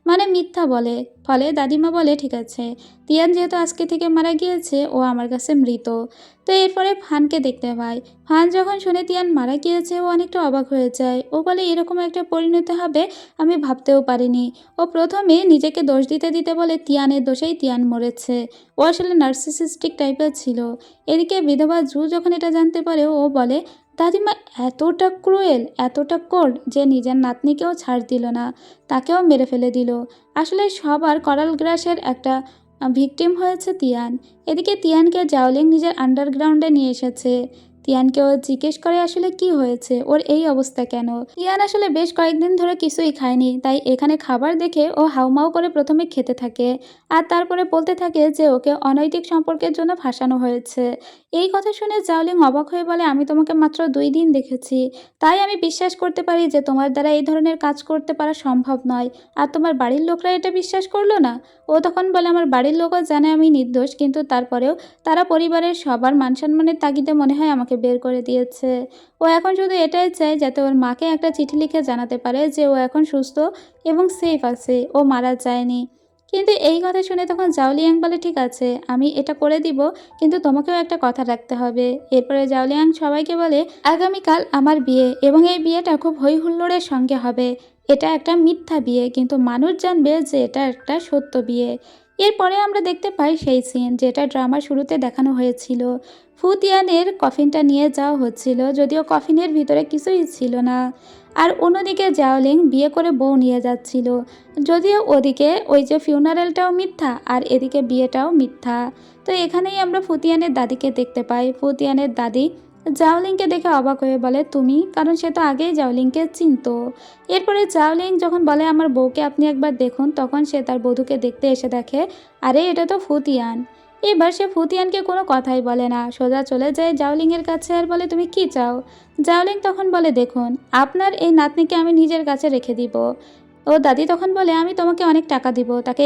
মানে মিথ্যা বলে। ফলে দাদিমা বলে ঠিক আছে, তিয়ান যেহেতু আজকে থেকে মারা গিয়েছে ও আমার কাছে মৃত। তো এরপরে ফানকে দেখতে পায়। ফান যখন শুনে তিয়ান মারা গিয়েছে ও অনেকটা অবাক হয়ে যায়। ও বলে এরকম একটা পরিণতি হবে আমি ভাবতেও পারিনি। ও প্রথমে নিজেকে দোষ দিতে দিতে বলে তিয়ানের দোষেই তিয়ান মরেছে, ও আসলে নার্সিসিস্টিক টাইপের ছিল। এদিকে বিধবা জু যখন এটা জানতে পারে ও বলে দাদিমা এতটা ক্রুয়েল, এতটা কোল্ড যে নিজের নাতনিকেও ছাড় দিল না, তাকেও মেরে ফেলে দিল। আসলে সবার করাল গ্রাসের একটা ভিকটিম হয়েছে তিয়ান। এদিকে তিয়ানকে জাওলিং নিজের আন্ডারগ্রাউন্ডে নিয়ে এসেছে। তিয়ানকে ও জিজ্ঞেস করে আসলে কি হয়েছে, ওর এই অবস্থা কেন। তিয়ান আসলে বেশ কয়েকদিন ধরে কিছুই খায়নি, তাই এখানে খাবার দেখে ও হাউমাউ করে প্রথমে খেতে থাকে, আর তারপরে বলতে থাকে যে ওকে অনৈতিক সম্পর্কের জন্য ফাঁসানো হয়েছে। এই কথা শুনে জাওলিং অবাক হয়ে বলে আমি তোমাকে মাত্র 2 দিন দেখেছি, তাই আমি বিশ্বাস করতে পারি যে তোমার দ্বারা এই ধরনের কাজ করতে পারা সম্ভব নয়। আর তোমার বাড়ির লোকরা এটা বিশ্বাস করলো না। ও তখন বলে আমার বাড়ির লোকও জানে আমি নির্দোষ, কিন্তু তারপরেও তারা পরিবারের সবার মান সম্মানের তাগিদে মনে হয় আমাকে বের করে দিয়েছে। ও এখন শুধু এটাই চায় যাতে ওর মাকে একটা চিঠি লিখে জানাতে পারে যে ও এখন সুস্থ এবং সেফ আছে, ও মারা যায়নি। কিন্তু এই কথা শুনে তখন জাওলিয়াং বলে ঠিক আছে আমি এটা করে দিব, কিন্তু তোমাকেও একটা কথা রাখতে হবে। এরপরে জাওলিয়াং সবাইকে বলে আগামীকাল আমার বিয়ে, এবং এই বিয়েটা খুব হই হুল্লোড়ের সঙ্গে হবে। এটা একটা মিথ্যা বিয়ে, কিন্তু মানুষ জানবে যে এটা একটা সত্য বিয়ে। এরপরে আমরা দেখতে পাই সেই সিন যেটা ড্রামার শুরুতে দেখানো হয়েছিল। ফুতিয়ানের কফিনটা নিয়ে যাওয়া হচ্ছিল, যদিও কফিনের ভিতরে কিছুই ছিল না। আর অন্যদিকে জাওলিং বিয়ে করে বউ নিয়ে যাচ্ছিল, যদিও ওদিকে ওই যে ফিউনারেলটাও মিথ্যা আর এদিকে বিয়েটাও মিথ্যা। তো এখানেই আমরা ফুতিয়ানের দাদিকে দেখতে পাই। ফুতিয়ানের দাদি জাওলিংকে দেখে অবাক হয়ে বলে তুমি, কারণ সে তো আগেই জাওলিংকে চিনতো। এরপরে জাওলিং যখন বলে আমার বউকে আপনি একবার দেখুন, তখন সে তার বধূকে দেখতে এসে দেখে আরে এটা তো ফুতিয়ান। এবার সে ফুতিয়ানকে কোনো কথাই বলে না, সোজা চলে যায় জাওলিংয়ের কাছে আর বলে তুমি কি চাও। জাওলিং তখন বলে দেখুন আপনার এই নাতনিকে আমি নিজের কাছে রেখে দিব। ও দাদি তখন বলে আমি তোমাকে অনেক টাকা দিব, তাকে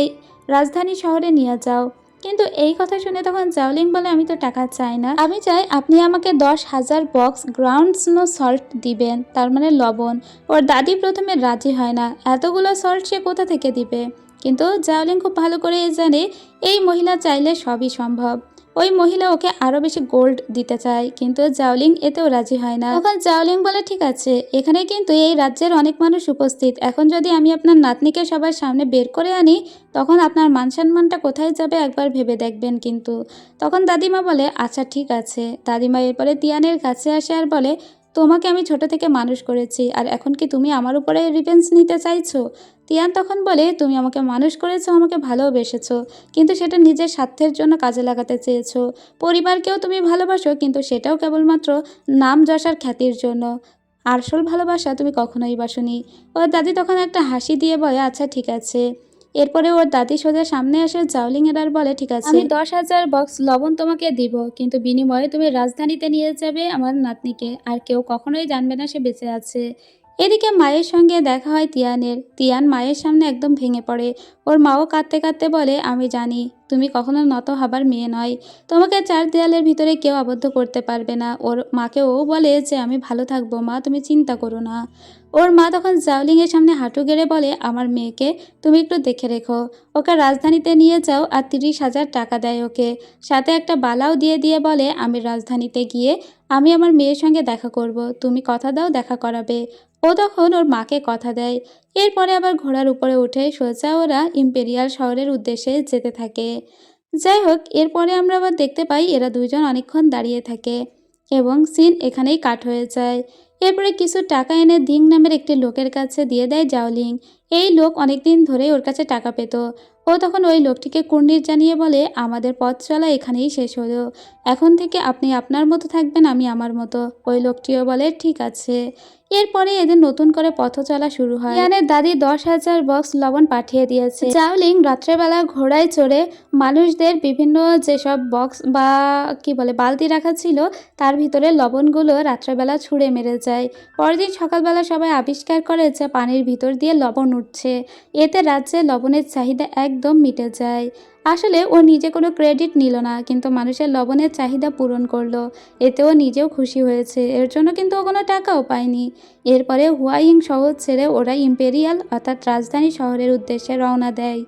রাজধানী শহরে নিয়ে যাও। কিন্তু এই কথা শুনে তখন জাওলিং বলে আমি তো টাকা চাই না, আমি চাই আপনি আমাকে 10,000 বক্স গ্রাউন্ড স্নো সল্ট দিবেন, তার মানে লবণ। ওর দাদি প্রথমে রাজি হয় না, এতগুলো সল্ট সে কোথা থেকে দিবে। কিন্তু জাওলিং খুব ভালো করে জানে এই মহিলা চাইলে সবই সম্ভব। ওই মহিলা ওকে আরো বেশি গোল্ড দিতে চায়, কিন্তু জাওলিং এতেও রাজি হয় না। তখন জাওলিং বলে ঠিক আছে, এখানে কিন্তু এই রাজ্যের অনেক মানুষ উপস্থিত, এখন যদি আমি আপনার নাতনিকে সবার সামনে বের করে আনি তখন আপনার মান সম্মানটা কোথায় যাবে একবার ভেবে দেখবেন কিন্তু। তখন দাদিমা বলে আচ্ছা ঠিক আছে। দাদিমা এরপরে তিয়ানের কাছে আসে আর বলে তোমাকে আমি ছোট থেকে মানুষ করেছি, আর এখন কি তুমি আমার উপরে রিভেঞ্জ নিতে চাইছো। তিয়ান তখন বলে তুমি আমাকে মানুষ করেছো, আমাকে ভালোবেসেছো, কিন্তু সেটা নিজের স্বার্থের জন্য কাজে লাগাতে চেয়েছো। পরিবারকেও তুমি ভালোবাসো, কিন্তু সেটাও কেবলমাত্র নাম যশার খ্যাতির জন্য। আসল ভালোবাসা তুমি কখনোই বাসনি। ওর দাদি তখন একটা হাসি দিয়ে বলে আচ্ছা ঠিক আছে। এরপরে ওর দাদি সোজা সামনে আসে জাওলিং এর আর বলে ঠিক আছে আমি 10,000 বক্স লবণ তোমাকে দিব, কিন্তু বিনিময়ে তুমি রাজধানীতে নিয়ে যাবে আমার নাতনিকে, আর কেউ কখনোই জানবে না সে বেঁচে আছে। এদিকে মায়ের সঙ্গে দেখা হয় তিয়ানের। তিয়ান মায়ের সামনে একদম ভেঙে পড়ে। ওর মাও কাঁদতে কাঁদতে বলে আমি জানি তুমি কখনো নত হবার মেয়ে নয়, তোমাকে 4 দেয়ালের ভিতরে কেউ আবদ্ধ করতে পারবে না। ওর মাকে ও বলে যে আমি ভালো থাকবো মা, তুমি চিন্তা করো না। ওর মা তখন জাওলিংয়ের সামনে হাঁটু গেড়ে বলে আমার মেয়েকে তুমি একটু দেখে রেখো, ওকে রাজধানীতে নিয়ে যাও, আর 30,000 টাকা দেয় ওকে, সাথে একটা বালাও দিয়ে বলে আমি রাজধানীতে গিয়ে আমি আমার মেয়ের সঙ্গে দেখা করব, তুমি কথা দাও দেখা করাবে। ও তখন ওর মাকে কথা দেয়। এরপরে আবার ঘোড়ার উপরে উঠে সোজা ওরা ইম্পেরিয়াল শহরের উদ্দেশ্যে যেতে থাকে। যাই হোক, এরপরে আমরা আবার দেখতে পাই এরা দুইজন অনেকক্ষণ দাঁড়িয়ে থাকে এবং সিন এখানেই কাট হয়ে যায়। এরপরে কিছু টাকা এনে দিং নামের একটি লোকের কাছে দিয়ে দেয় জাওলিং। এই লোক অনেকদিন ধরেই ওর কাছে টাকা পেত। ও তখন ওই লোকটিকে কুণ্ঠিত জানিয়ে বলে আমাদের পথ চলা এখানেই শেষ হলো, এখন থেকে আপনি আপনার মতো থাকবেন, আমি আমার মতো। ওই লোকটিও বলে ঠিক আছে। এরপরে এদের নতুন করে পথ চলা শুরু হয়। ইয়ানের দাদি 10,000 বক্স লবণ পাঠিয়ে দিয়েছে। জাওলিং রাত্রেবেলা ঘোড়ায় চড়ে মানুষদের বিভিন্ন যেসব বক্স বা কি বলে বালতি রাখা ছিল তার ভিতরে লবণগুলো রাত্রেবেলা ছুঁড়ে মেরে যায়। পরদিন সকালবেলা সবাই আবিষ্কার করে যে পানির ভিতর দিয়ে লবণ উঠছে। এতে রাজ্যে লবণের চাহিদা একদম মিটে যায়। আসলে ও নিজে কোনো ক্রেডিট নিল না, কিন্তু মানুষের লবণের চাহিদা পূরণ করলো। এতে ও নিজেও খুশি হয়েছে। এর জন্য কিন্তু ও কোনো টাকাও পায়নি। এরপরে হুয়াইং শহর ছেড়ে ওরা ইম্পেরিয়াল অর্থাৎ রাজধানী শহরের উদ্দেশ্যে রওনা দেয়।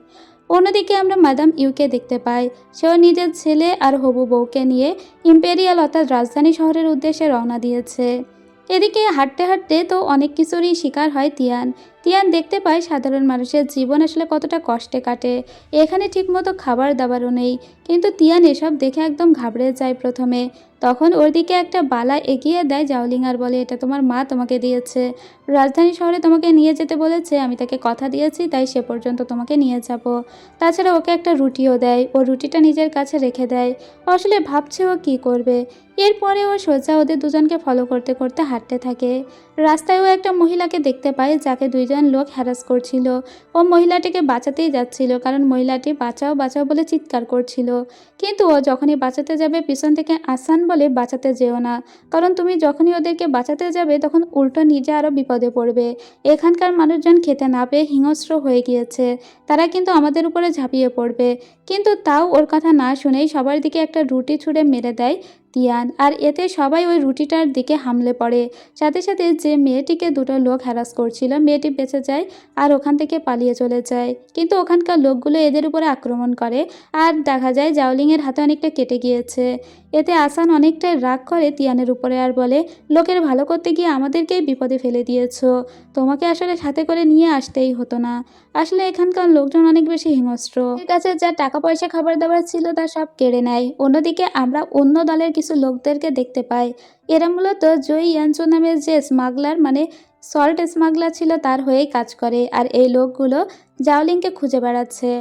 অন্যদিকে আমরা মাদাম ইউকে দেখতে পাই। সেও নিজের ছেলে আর হবু বউকে নিয়ে ইম্পেরিয়াল অর্থাৎ রাজধানী শহরের উদ্দেশ্যে রওনা দিয়েছে। এদিকে হাঁটতে হাঁটতে তো অনেক কিছুরই শিকার হয় তিয়ান। তিয়ান দেখতে পায় সাধারণ মানুষের জীবন আসলে কতটা কষ্টে কাটে। এখানে ঠিকমতো খাবার দাবারও নেই। কিন্তু তিয়ান এসব দেখে একদম ঘাবড়ে যায় প্রথমে। তখন ওর দিকে একটা বালা এগিয়ে দেয় জাওলিং আর বলে, এটা তোমার মা তোমাকে দিয়েছে। রাজধানী শহরে তোমাকে নিয়ে যেতে বলেছে, আমি তাকে কথা দিয়েছি, তাই সে পর্যন্ত তোমাকে নিয়ে যাব। তাছাড়া ওকে একটা রুটিও দেয়। ও রুটিটা নিজের কাছে রেখে দেয়। ও আসলে ভাবছে ও কী করবে। এরপরে ও সোজা ওদের দুজনকে ফলো করতে করতে হাঁটতে থাকে। রাস্তায় ও একটা মহিলাকে দেখতে পায়, যাকে দুইজন লোক হ্যারাস করছিল। ও মহিলাটিকে বাঁচাতেই যাচ্ছিল, কারণ মহিলাটি বাঁচাও বাঁচাও বলে চিৎকার করছিল। কিন্তু ও যখনই বাঁচাতে যাবে, পিছন থেকে আসান বলে, বাঁচাতে যেও না, কারণ তুমি যখনই ওদেরকে বাঁচাতে যাবে তখন উল্টো নিজে আরও বিপদে পড়বে। এখানকার মানুষজন খেতে না পেয়ে হিংস্র হয়ে গিয়েছে। তারা কিন্তু আমাদের উপরে ঝাঁপিয়ে পড়বে। কিন্তু তাও ওর কথা না শুনেই সবার দিকে একটা রুটি ছুঁড়ে মেরে দেয় তিয়ান। আর এতে সবাই ওই রুটিটার দিকে হামলে পড়ে। সাথে সাথে যে মেয়েটিকে দুটো লোক হ্যারাস করছিল, মেয়েটি বেঁচে যায় আর ওখান থেকে পালিয়ে চলে যায়। কিন্তু ওখানকার লোকগুলো এদের উপরে আক্রমণ করে। আর দেখা যায় জাওলিংয়ের হাতে অনেকটা কেটে গিয়েছে। এতে আসান অনেকটাই রাগ করে তিয়ানের উপরে আর বলে, লোকের ভালো করতে গিয়ে আমাদেরকেই বিপদে ফেলে দিয়েছো। তোমাকে আসলে সাথে করে নিয়ে আসতেই হতো না। আসলে এখানকার লোকজন অনেক বেশি হিংস্র। এর কাছে যা টাকা পয়সা খাবার দাবার ছিল তা সব কেড়ে নেয়। অন্যদিকে আমরা অন্য দলের কিছু লোকদেরকে দেখতে পাই। এরা মূলত জুই ইয়ানচু নামের যে স্মাগলার মানে সল্ট স্মাগলার ছিল তার হয়েই কাজ করে। আর এই লোকগুলো জাওলিংকে খুঁজে বেড়াচ্ছে।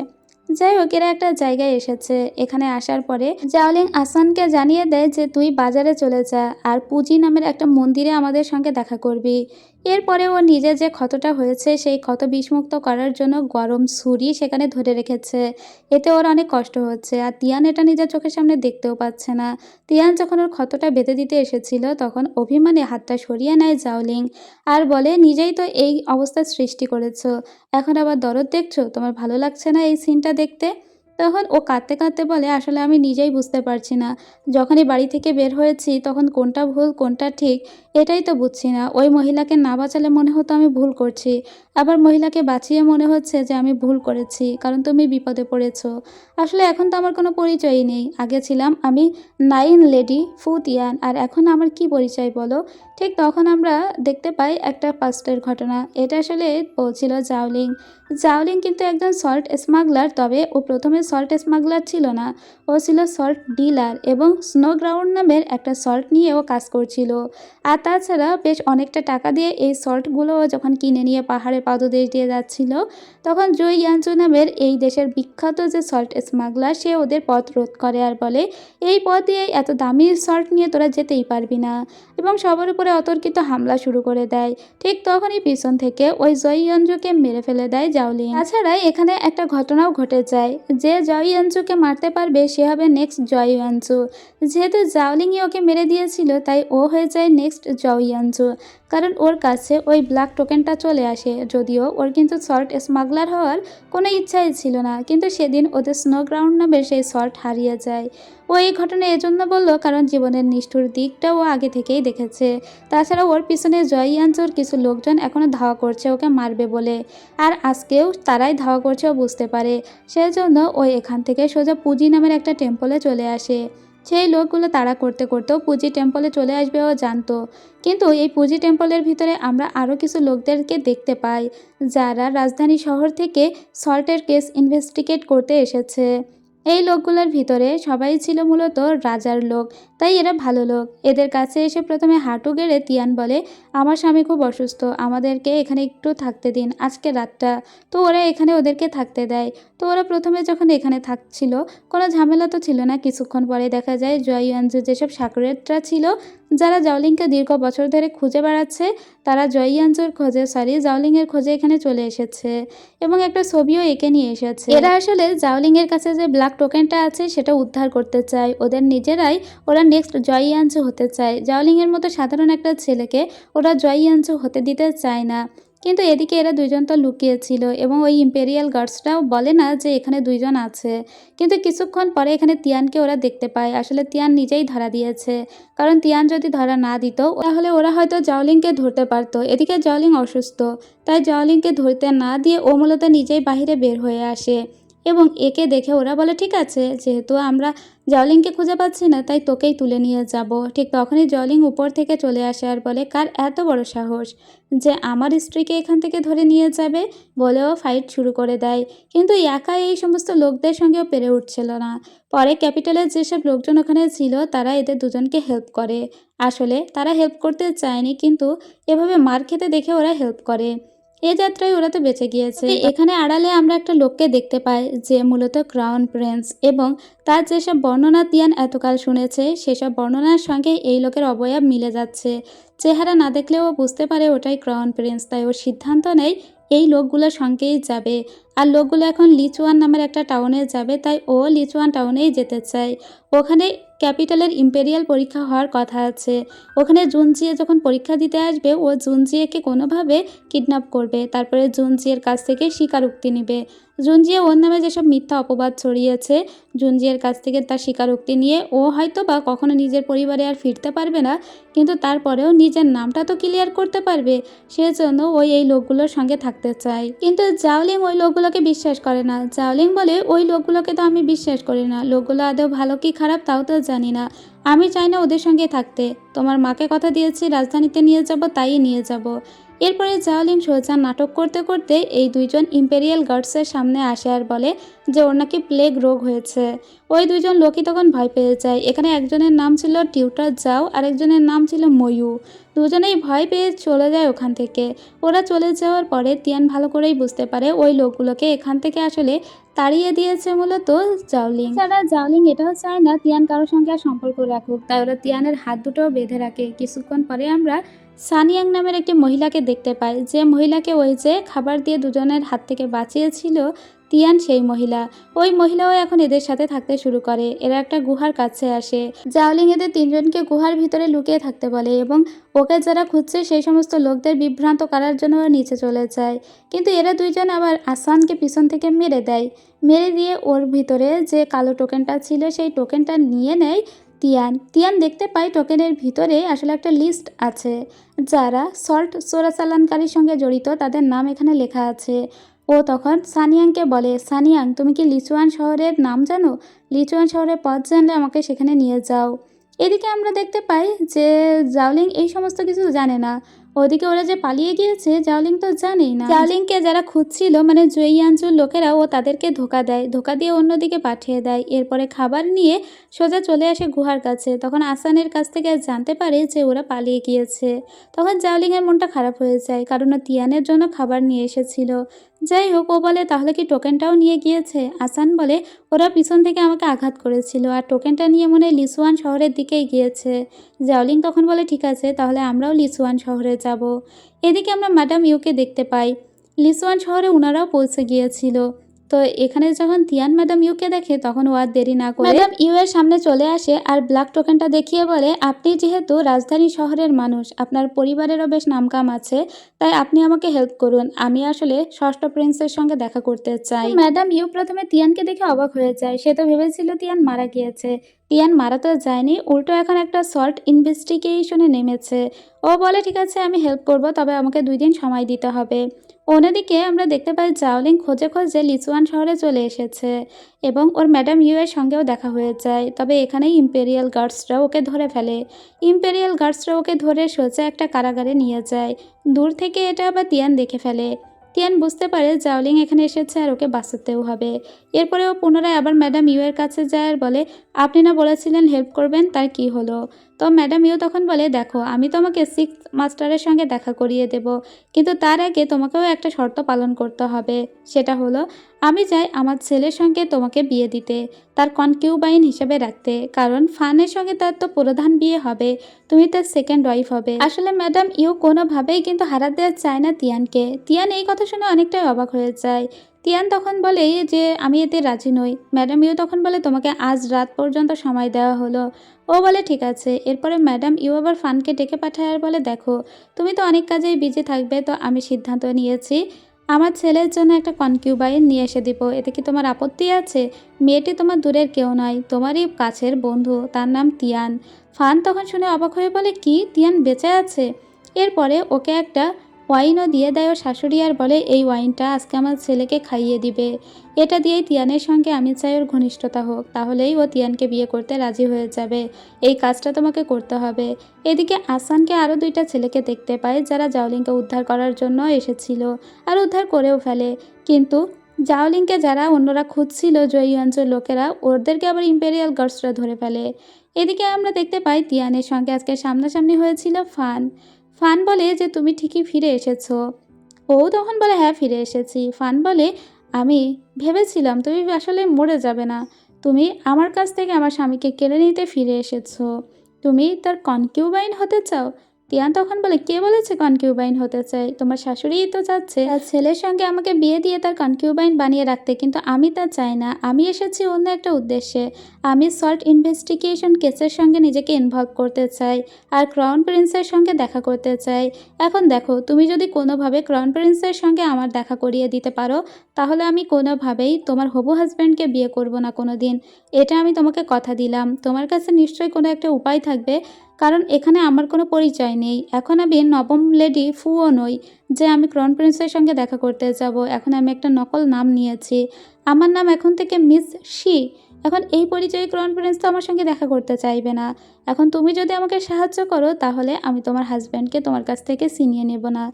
যাই হোক, এরা একটা জায়গায় এসেছে। এখানে আসার পরে জাওলিং আসানকে জানিয়ে দেয় যে তুই বাজারে চলে যা আর পুঁজি নামের একটা মন্দিরে আমাদের সঙ্গে দেখা করবি। এরপরে ও নিজে যে ক্ষতটা হয়েছে সেই ক্ষত বিষমুক্ত করার জন্য গরম ছুরি সেখানে ধরে রেখেছে। এতে ওর অনেক কষ্ট হচ্ছে। আর তিয়ান এটা নিজের চোখের সামনে দেখতেও পাচ্ছে না। তিয়ান যখন ওর ক্ষতটা বেঁধে দিতে এসেছিল, তখন অভিমানে হাতটা সরিয়ে নেয় জাওলিং আর বলে, নিজেই তো এই অবস্থার সৃষ্টি করেছো, এখন আবার দরদ দেখছো? তোমার ভালো লাগছে না এই সিনটা দেখতে? তখন ও কাঁদতে কাঁদতে বলে, আসলে আমি নিজেই বুঝতে পারছি না। যখনই বাড়ি থেকে বের হয়েছি তখন কোনটা ভুল কোনটা ঠিক এটাই তো বুঝছি না। ওই মহিলাকে না বাঁচালে মনে হতো আমি ভুল করছি, আবার মহিলাকে বাঁচিয়ে মনে হচ্ছে যে আমি ভুল করেছি, কারণ তুমি বিপদে পড়েছো। আসলে এখন তো আমার কোনো পরিচয়ই নেই। আগে ছিলাম আমি নাইন লেডি ফু তিয়ান, আর এখন আমার কি পরিচয় বলো? ঠিক তখন আমরা দেখতে পাই একটা পাস্টের ঘটনা। এটা আসলে বলছিল জাওলিং। জাওলিং কিন্তু একজন সল্ট স্মাগলার, তবে ও প্রথমে সল্ট স্মাগলার ছিল না। ও ছিল সল্ট ডিলার এবং স্নো গ্রাউন্ড নামের একটা সল্ট নিয়ে ও কাজ করছিল। আর তাছাড়া বেশ অনেকটা টাকা দিয়ে এই সল্টগুলো যখন কিনে নিয়ে পাহাড়ে পাদদেশ দিয়ে যাচ্ছিল, তখন জুই ইয়ানচু নামের এই দেশের বিখ্যাত যে সল্ট স্মাগলার, সে ওদের পথ রোধ করে আর বলে, এই পথ দিয়ে এত দামি সল্ট নিয়ে তোরা যেতেই পারবি না, এবং সবার উপরে অতর্কিত হামলা শুরু করে দেয়। ঠিক তখনই পিছন থেকে ওই জয় ইয়ানচুকে মেরে ফেলে দেয় জাওলিং। তাছাড়া এখানে একটা ঘটনাও ঘটে যায়, যে জয় ইয়ানচুকে মারতে পারবে সে হবে নেক্সট জয় ইয়ানচু। যেহেতু জাওলিংই ওকে মেরে দিয়েছিল, তাই ও হয়ে যায় নেক্সট জয় ইয়ানচু, কারণ ওর কাছে ওই ব্ল্যাক টোকেনটা চলে আসে। যদিও ওর কিন্তু সল্ট স্মাগলার হওয়ার কোনো ইচ্ছাই ছিল না, কিন্তু সেদিন ওদের স্নো গ্রাউন্ড নামে সেই সল্ট হারিয়ে যায়। ও এই ঘটনা এজন্য বললো কারণ জীবনের নিষ্ঠুর দিকটা ও আগে থেকেই দেখেছে। তাছাড়া ওর পিছনে জয় ইয়ানচুর কিছু লোকজন এখনও ধাওয়া করছে ওকে মারবে বলে, আর আজকেও তারাই ধাওয়া করছে ও বুঝতে পারে। সেজন্য ও এখান থেকে সোজা পুঁজি নামের একটা টেম্পলে চলে আসে। সেই লোকগুলো তাড়া করতে করতেও পুঁজি টেম্পলে চলে আসবে ও জানতো। কিন্তু এই পুঁজি টেম্পলের ভিতরে আমরা আরও কিছু লোকদেরকে দেখতে পাই, যারা রাজধানী শহর থেকে সল্টের কেস ইনভেস্টিগেট করতে এসেছে। এই লোকগুলোর ভিতরে সবাই ছিল মূলত রাজার লোক, তাই এরা ভালো লোক। এদের কাছে এসে প্রথমে হাঁটু গেড়ে তিয়ান বলে, আমার স্বামী খুব অসুস্থ, আমাদেরকে এখানে একটু থাকতে দিন আজকে রাতটা। তো ওরা এখানে ওদেরকে থাকতে দেয়। তো ওরা প্রথমে যখন এখানে থাকছিল কোনো ঝামেলা তো ছিল না। কিছুক্ষণ পরে দেখা যায় জয় ইয়ানচু যেসব সাকরেটরা ছিল, যারা জাওলিংকে দীর্ঘ বছর ধরে খুঁজে বেড়াচ্ছে, তারা জয় ইয়ানচুর খোঁজে জাওলিংয়ের খোঁজে এখানে চলে এসেছে এবং একটা ছবিও এঁকে নিয়ে এসেছে। এরা আসলে জাওলিংয়ের কাছে যে ব্ল্যাক টোকেনটা আছে সেটা উদ্ধার করতে চায়। ওদের নিজেরাই ওরা নেক্সট জয় ইয়ানচু হতে চায়। জাওলিংয়ের মতো সাধারণ একটা ছেলেকে ওরা জয় ইয়ানচু হতে দিতে চায় না। কিন্তু এদিকে এরা দুইজন তো লুকিয়েছিল এবং ওই ইম্পেরিয়াল গার্ডসরাও বলে না যে এখানে দুইজন আছে। কিন্তু কিছুক্ষণ পরে এখানে তিয়ানকে ওরা দেখতে পায়। আসলে তিয়ান নিজেই ধরা দিয়েছে, কারণ তিয়ান যদি ধরা না দিত তাহলে ওরা হয়তো জাওলিংকে ধরতে পারতো। এদিকে জাওলিং অসুস্থ, তাই জাওলিংকে ধরতে না দিয়ে ও মূলত নিজেই বাহিরে বের হয়ে আসে এবং একে দেখে ওরা বলে ঠিক আছে, যেহেতু আমরা জাওলিংকে খুঁজে পাচ্ছি না তাই তোকেই তুলে নিয়ে যাব। ঠিক তখনই জাওলিং উপর থেকে চলে আসে আর বলে কার এত বড় সাহস যে আমার স্ত্রীকে এখান থেকে ধরে নিয়ে যাবে, বলেও ফাইট শুরু করে দেয়। কিন্তু একাই এই সমস্ত লোকদের সঙ্গেও পেরে উঠছিল না। পরে ক্যাপিটালের যেসব লোকজন ওখানে ছিল তারা এদের দুজনকে হেল্প করে। আসলে তারা হেল্প করতে চায়নি, কিন্তু এভাবে মার খেতে দেখে ওরা হেল্প করে। এ যাত্রায় ওরা তো বেঁচে গিয়েছে। এখানে আড়ালে আমরা একটা লোককে দেখতে পাই যে মূলত ক্রাউন প্রিন্স, এবং তার যেসব বর্ণনা তিয়ান এতকাল শুনেছে সেসব বর্ণনার সঙ্গে এই লোকের অবয়ব মিলে যাচ্ছে। চেহারা না দেখলেও ও বুঝতে পারে ওটাই ক্রাউন প্রিন্স, তাই ও সিদ্ধান্ত নেয় এই লোকগুলোর সঙ্গেই যাবে। আর লোকগুলো এখন লিচুয়ান নামের একটা টাউনে যাবে, তাই ও লিচুয়ান টাউনেই যেতে চায়। ওখানে ক্যাপিটালের ইম্পেরিয়াল পরীক্ষা হওয়ার কথা আছে। ওখানে জুনজিয়ে যখন পরীক্ষা দিতে আসবে ও জুনজিয়েকে কোনোভাবে কিডন্যাপ করবে, তারপরে জুনজিয়ের কাছ থেকে স্বীকারোক্তি নেবে। জুনজিয়ে ওর নামে যেসব মিথ্যা অপবাদ ছড়িয়েছে জুনজিয়ের কাছ থেকে তার স্বীকারোক্তি নিয়ে ও হয়তো বা কখনো নিজের পরিবারে আর ফিরতে পারবে না, কিন্তু তারপরেও নিজের নামটা তো ক্লিয়ার করতে পারবে। সেজন্য ওই এই লোকগুলোর সঙ্গে থাকতে চায়। কিন্তু জাওলিং ওই লোকগুলোকে বিশ্বাস করে না। জাওলিং বলে ওই লোকগুলোকে তো আমি বিশ্বাস করি না, লোকগুলো আদৌ ভালো কি খারাপ তাও তো জানি না, আমি চাই না ওদের সঙ্গে থাকতে। তোমার মাকে কথা দিয়েছি রাজধানীতে নিয়ে যাব, তাই নিয়ে যাব। এরপরে জাওলিং সোজা নাটক করতে করতে এই দুইজন ইম্পেরিয়াল গার্ডসের সামনে আসে আর বলে যে ওর নাকি প্লেগ রোগ হয়েছে। ওই দুইজন লোকই তখন ভয় পেয়ে যায়। এখানে একজনের নাম ছিল টিউটার জাও আর একজনের নাম ছিল ময়ূ। দুজনেই ভয় পেয়ে চলে যায় ওখান থেকে। ওরা চলে যাওয়ার পরে তিয়ান ভালো করেই বুঝতে পারে ওই লোকগুলোকে এখান থেকে আসলে তাড়িয়ে দিয়েছে মূলত জাওলিং। ছাড়া জাওলিং এটাও চায় না তিয়ান কারোর সঙ্গে আর সম্পর্ক রাখুক, তাই ওরা তিয়ানের হাত দুটোও বেঁধে রাখে। কিছুক্ষণ পরে আমরা সানিয়াং নামের একটি মহিলাকে দেখতে পাই, যে মহিলাকে ওই যে খাবার দিয়ে দুজনের হাত থেকে বাঁচিয়েছিল তিয়ান, সেই মহিলা। ওই মহিলাও এখন এদের সাথে থাকতে শুরু করে। এরা একটা গুহার কাছে আসে। জাওলিং এদের তিনজনকে গুহার ভিতরে লুকিয়ে থাকতে বলে এবং ওকে যারা খুঁজছে সেই সমস্ত লোকদের বিভ্রান্ত করার জন্য ওরা নিচে চলে যায়। কিন্তু এরা দুইজন আবার আসানকে পিছন থেকে মেরে দেয়। মেরে দিয়ে ওর ভিতরে যে কালো টোকেনটা ছিল সেই টোকেনটা নিয়ে নেয় তিয়ান। তিয়ান দেখতে পায় টোকেনের ভিতরে আসলে একটা লিস্ট আছে, যারা সল্ট চোরাচালানকারীর সঙ্গে জড়িত তাদের নাম এখানে লেখা আছে। ও তখন সানিয়াংকে বলে, সানিয়াং তুমি কি লিচুয়ান শহরের নাম জানো? লিচুয়ান শহরের পথ জানলে আমাকে সেখানে নিয়ে যাও। এদিকে আমরা দেখতে পাই যে জাওলিং এই সমস্ত কিছু জানে না। ওদিকে ওরা যে পালিয়ে গিয়েছে জাওলিং তো জানেই না। জাওলিংকে যারা খুঁজছিল মানে জুইয়ানজুর লোকেরা, ও তাদেরকে ধোকা দেয়, ধোকা দিয়ে অন্যদিকে পাঠিয়ে দেয়। এরপরে খাবার নিয়ে সোজা চলে আসে গুহার কাছে। তখন আসানের কাছ থেকে জানতে পারে যে ওরা পালিয়ে গিয়েছে। তখন জাওলিংয়ের মনটা খারাপ হয়ে যায়, কারণ ও তিয়ানের জন্য খাবার নিয়ে এসেছিল। যাই হোক, ও বলে তাহলে কি টোকেনটাও নিয়ে গিয়েছে? আসান বলে ওরা পিছন থেকে আমাকে আঘাত করেছিল আর টোকেনটা নিয়ে মনে হয় লিচুয়ান শহরের দিকেই গিয়েছে। জাওলিং তখন বলে ঠিক আছে, তাহলে আমরাও লিচুয়ান শহরে যাব। এদিকে আমরা ম্যাডাম ইউকে দেখতে পাই। লিচুয়ান শহরে ওনারাও পৌঁছে গিয়েছিল। তো এখানে যখন তিয়ান ম্যাডাম ইউকে দেখে তখন ও আর দেরি না করে ম্যাডাম ইউ এর সামনে চলে আসে আর ব্ল্যাক টোকেনটা দেখিয়ে বলে, আপনি যেহেতু রাজধানী শহরের মানুষ, আপনার পরিবারেরও বেশ নামকাম আছে, তাই আপনি আমাকে হেল্প করুন। আমি আসলে ষষ্ঠ প্রিন্সের সঙ্গে দেখা করতে চাই। ম্যাডাম ইউ প্রথমে তিয়ানকে দেখে অবাক হয়ে যায়। সে তো ভেবেছিল তিয়ান মারা গিয়েছে। তিয়ান মারা তো যায়নি, উল্টো এখন একটা সল্ট ইনভেস্টিগেশনে নেমেছে। ও বলে ঠিক আছে আমি হেল্প করব, তবে আমাকে 2 দিন সময় দিতে হবে। অন্যদিকে আমরা দেখতে পাই জাওলিং খোঁজে খোঁজে লিচুয়ান শহরে চলে এসেছে এবং ওর ম্যাডাম ইউ এর সঙ্গেও দেখা হয়ে যায়। তবে এখানেই ইম্পেরিয়াল গার্ডসরা ওকে ধরে ফেলে। ইম্পেরিয়াল গার্ডসরা ওকে ধরে সোজা একটা কারাগারে নিয়ে যায়। দূর থেকে এটা আবার তিয়ান দেখে ফেলে। তিয়ান বুঝতে পারে জাওলিং এখানে এসেছে আর ওকে বাঁচাতেও হবে। এরপরে ও পুনরায় আবার ম্যাডাম ইউ এর কাছে যায় আর বলে, আপনি না বলেছিলেন হেল্প করবেন, তার কি হলো? তো ম্যাডাম ইউ তখন বলে, দেখো আমি তোমাকে 6th মাস্টারের সঙ্গে দেখা করিয়ে দেব, কিন্তু তার আগে তোমাকেও একটা শর্ত পালন করতে হবে। সেটা হলো আমি চাই আমার ছেলের সঙ্গে তোমাকে বিয়ে দিতে, তার কনকিউবাইন হিসেবে রাখতে, কারণ ফানের সঙ্গে তার তো প্রধান বিয়ে হবে, তুমি তার সেকেন্ড ওয়াইফ হবে। আসলে ম্যাডাম ইউ কোনোভাবেই কিন্তু হারাতে চায় না তিয়ানকে। তিয়ান এই কথা শুনে অনেকটাই অবাক হয়ে যায়। তিয়ান তখন বলে যে আমি এতে রাজি নই। ম্যাডাম ইউ তখন বলে তোমাকে আজ রাত পর্যন্ত সময় দেওয়া হলো। ও বলে ঠিক আছে। এরপরে ম্যাডাম ইউ আবার ফানকে ডেকে পাঠায় আর বলে দেখো, তুমি তো অনেক কাজেই বিজি থাকবে, তো আমি সিদ্ধান্ত নিয়েছি আমার ছেলের জন্য একটা কনকিউবাইন নিয়ে এসে দিব। এতে কি তোমার আপত্তি আছে? মেয়েটি তোমার দূরের কেউ নয়, তোমারই কাছের বন্ধু, তার নাম তিয়ান। ফান তখন শুনে অবাক হয়ে বলে কি, তিয়ান বেঁচে আছে? এরপরে ওকে একটা ওয়াইনও দিয়ে দেয় ওর শাশুড়ি আর বলে এই ওয়াইনটা আজকে আমার ছেলেকে খাইয়ে দিবে। এটা দিয়েই তিয়ানের সঙ্গে আমি চাই ওর ঘনিষ্ঠতা হোক, তাহলেই ও তিয়ানকে বিয়ে করতে রাজি হয়ে যাবে। এই কাজটা তোমাকে করতে হবে। এদিকে আসানকে আরও দুইটা ছেলেকে দেখতে পায় যারা জাওলিংকে উদ্ধার করার জন্য এসেছিল আর উদ্ধার করেও ফেলে। কিন্তু জাওলিংকে যারা অন্যরা খুঁজছিল জয়ীয়াঞ্চল লোকেরা, ওদেরকে আবার ইম্পেরিয়াল গার্ডসরা ধরে ফেলে। এদিকে আমরা দেখতে পাই তিয়ানের সঙ্গে আজকে সামনাসামনি হয়েছিল ফান। ফান বলে যে তুমি ঠিকই ফিরে এসেছো। ও তখন বলে হ্যাঁ ফিরে এসেছি। ফান বলে আমি ভেবেছিলাম তুমি আসলে মরে যাবে না, তুমি আমার কাছ থেকে আমার স্বামীকে কেড়ে নিতে ফিরে এসেছো, তুমি তার কনকিউবাইন হতে চাও। তিয়ান তখন বলে কে বলেছে কনকিউবাইন হতে চাই? তোমার শাশুড়িই তো চাচ্ছে তার ছেলের সঙ্গে আমাকে বিয়ে দিয়ে তার কনকিউবাইন বানিয়ে রাখতে, কিন্তু আমি তা চাই না। আমি এসেছি অন্য একটা উদ্দেশ্যে। আমি সল্ট ইনভেস্টিগেশন কেসের সঙ্গে নিজেকে ইনভলভ করতে চাই আর ক্রাউন প্রিন্সের সঙ্গে দেখা করতে চাই। এখন দেখো, তুমি যদি কোনোভাবে ক্রাউন প্রিন্সের সঙ্গে আমার দেখা করিয়ে দিতে পারো, তাহলে আমি কোনোভাবেই তোমার হবু হাজব্যান্ডকে বিয়ে করব না কোনো দিন। এটা আমি তোমাকে কথা দিলাম। তোমার কাছে নিশ্চয়ই কোনো একটা উপায় থাকবে, কারণ এখানে আমার কোনো পরিচয় নেই। এখন আমি নবম লেডি ফুও নই যে আমি ক্রাউন প্রিন্সের সঙ্গে দেখা করতে যাব। এখন আমি একটা নকল নাম নিয়েছি। আমার নাম এখন থেকে মিস শি। এখন এই পরিচয়ে ক্রাউন প্রিন্স তো আমার সঙ্গে দেখা করতে চাইবে না। এখন তুমি যদি আমাকে সাহায্য করো, তাহলে আমি তোমার হাজব্যান্ডকে তোমার কাছ থেকে ছিনিয়ে নেব না।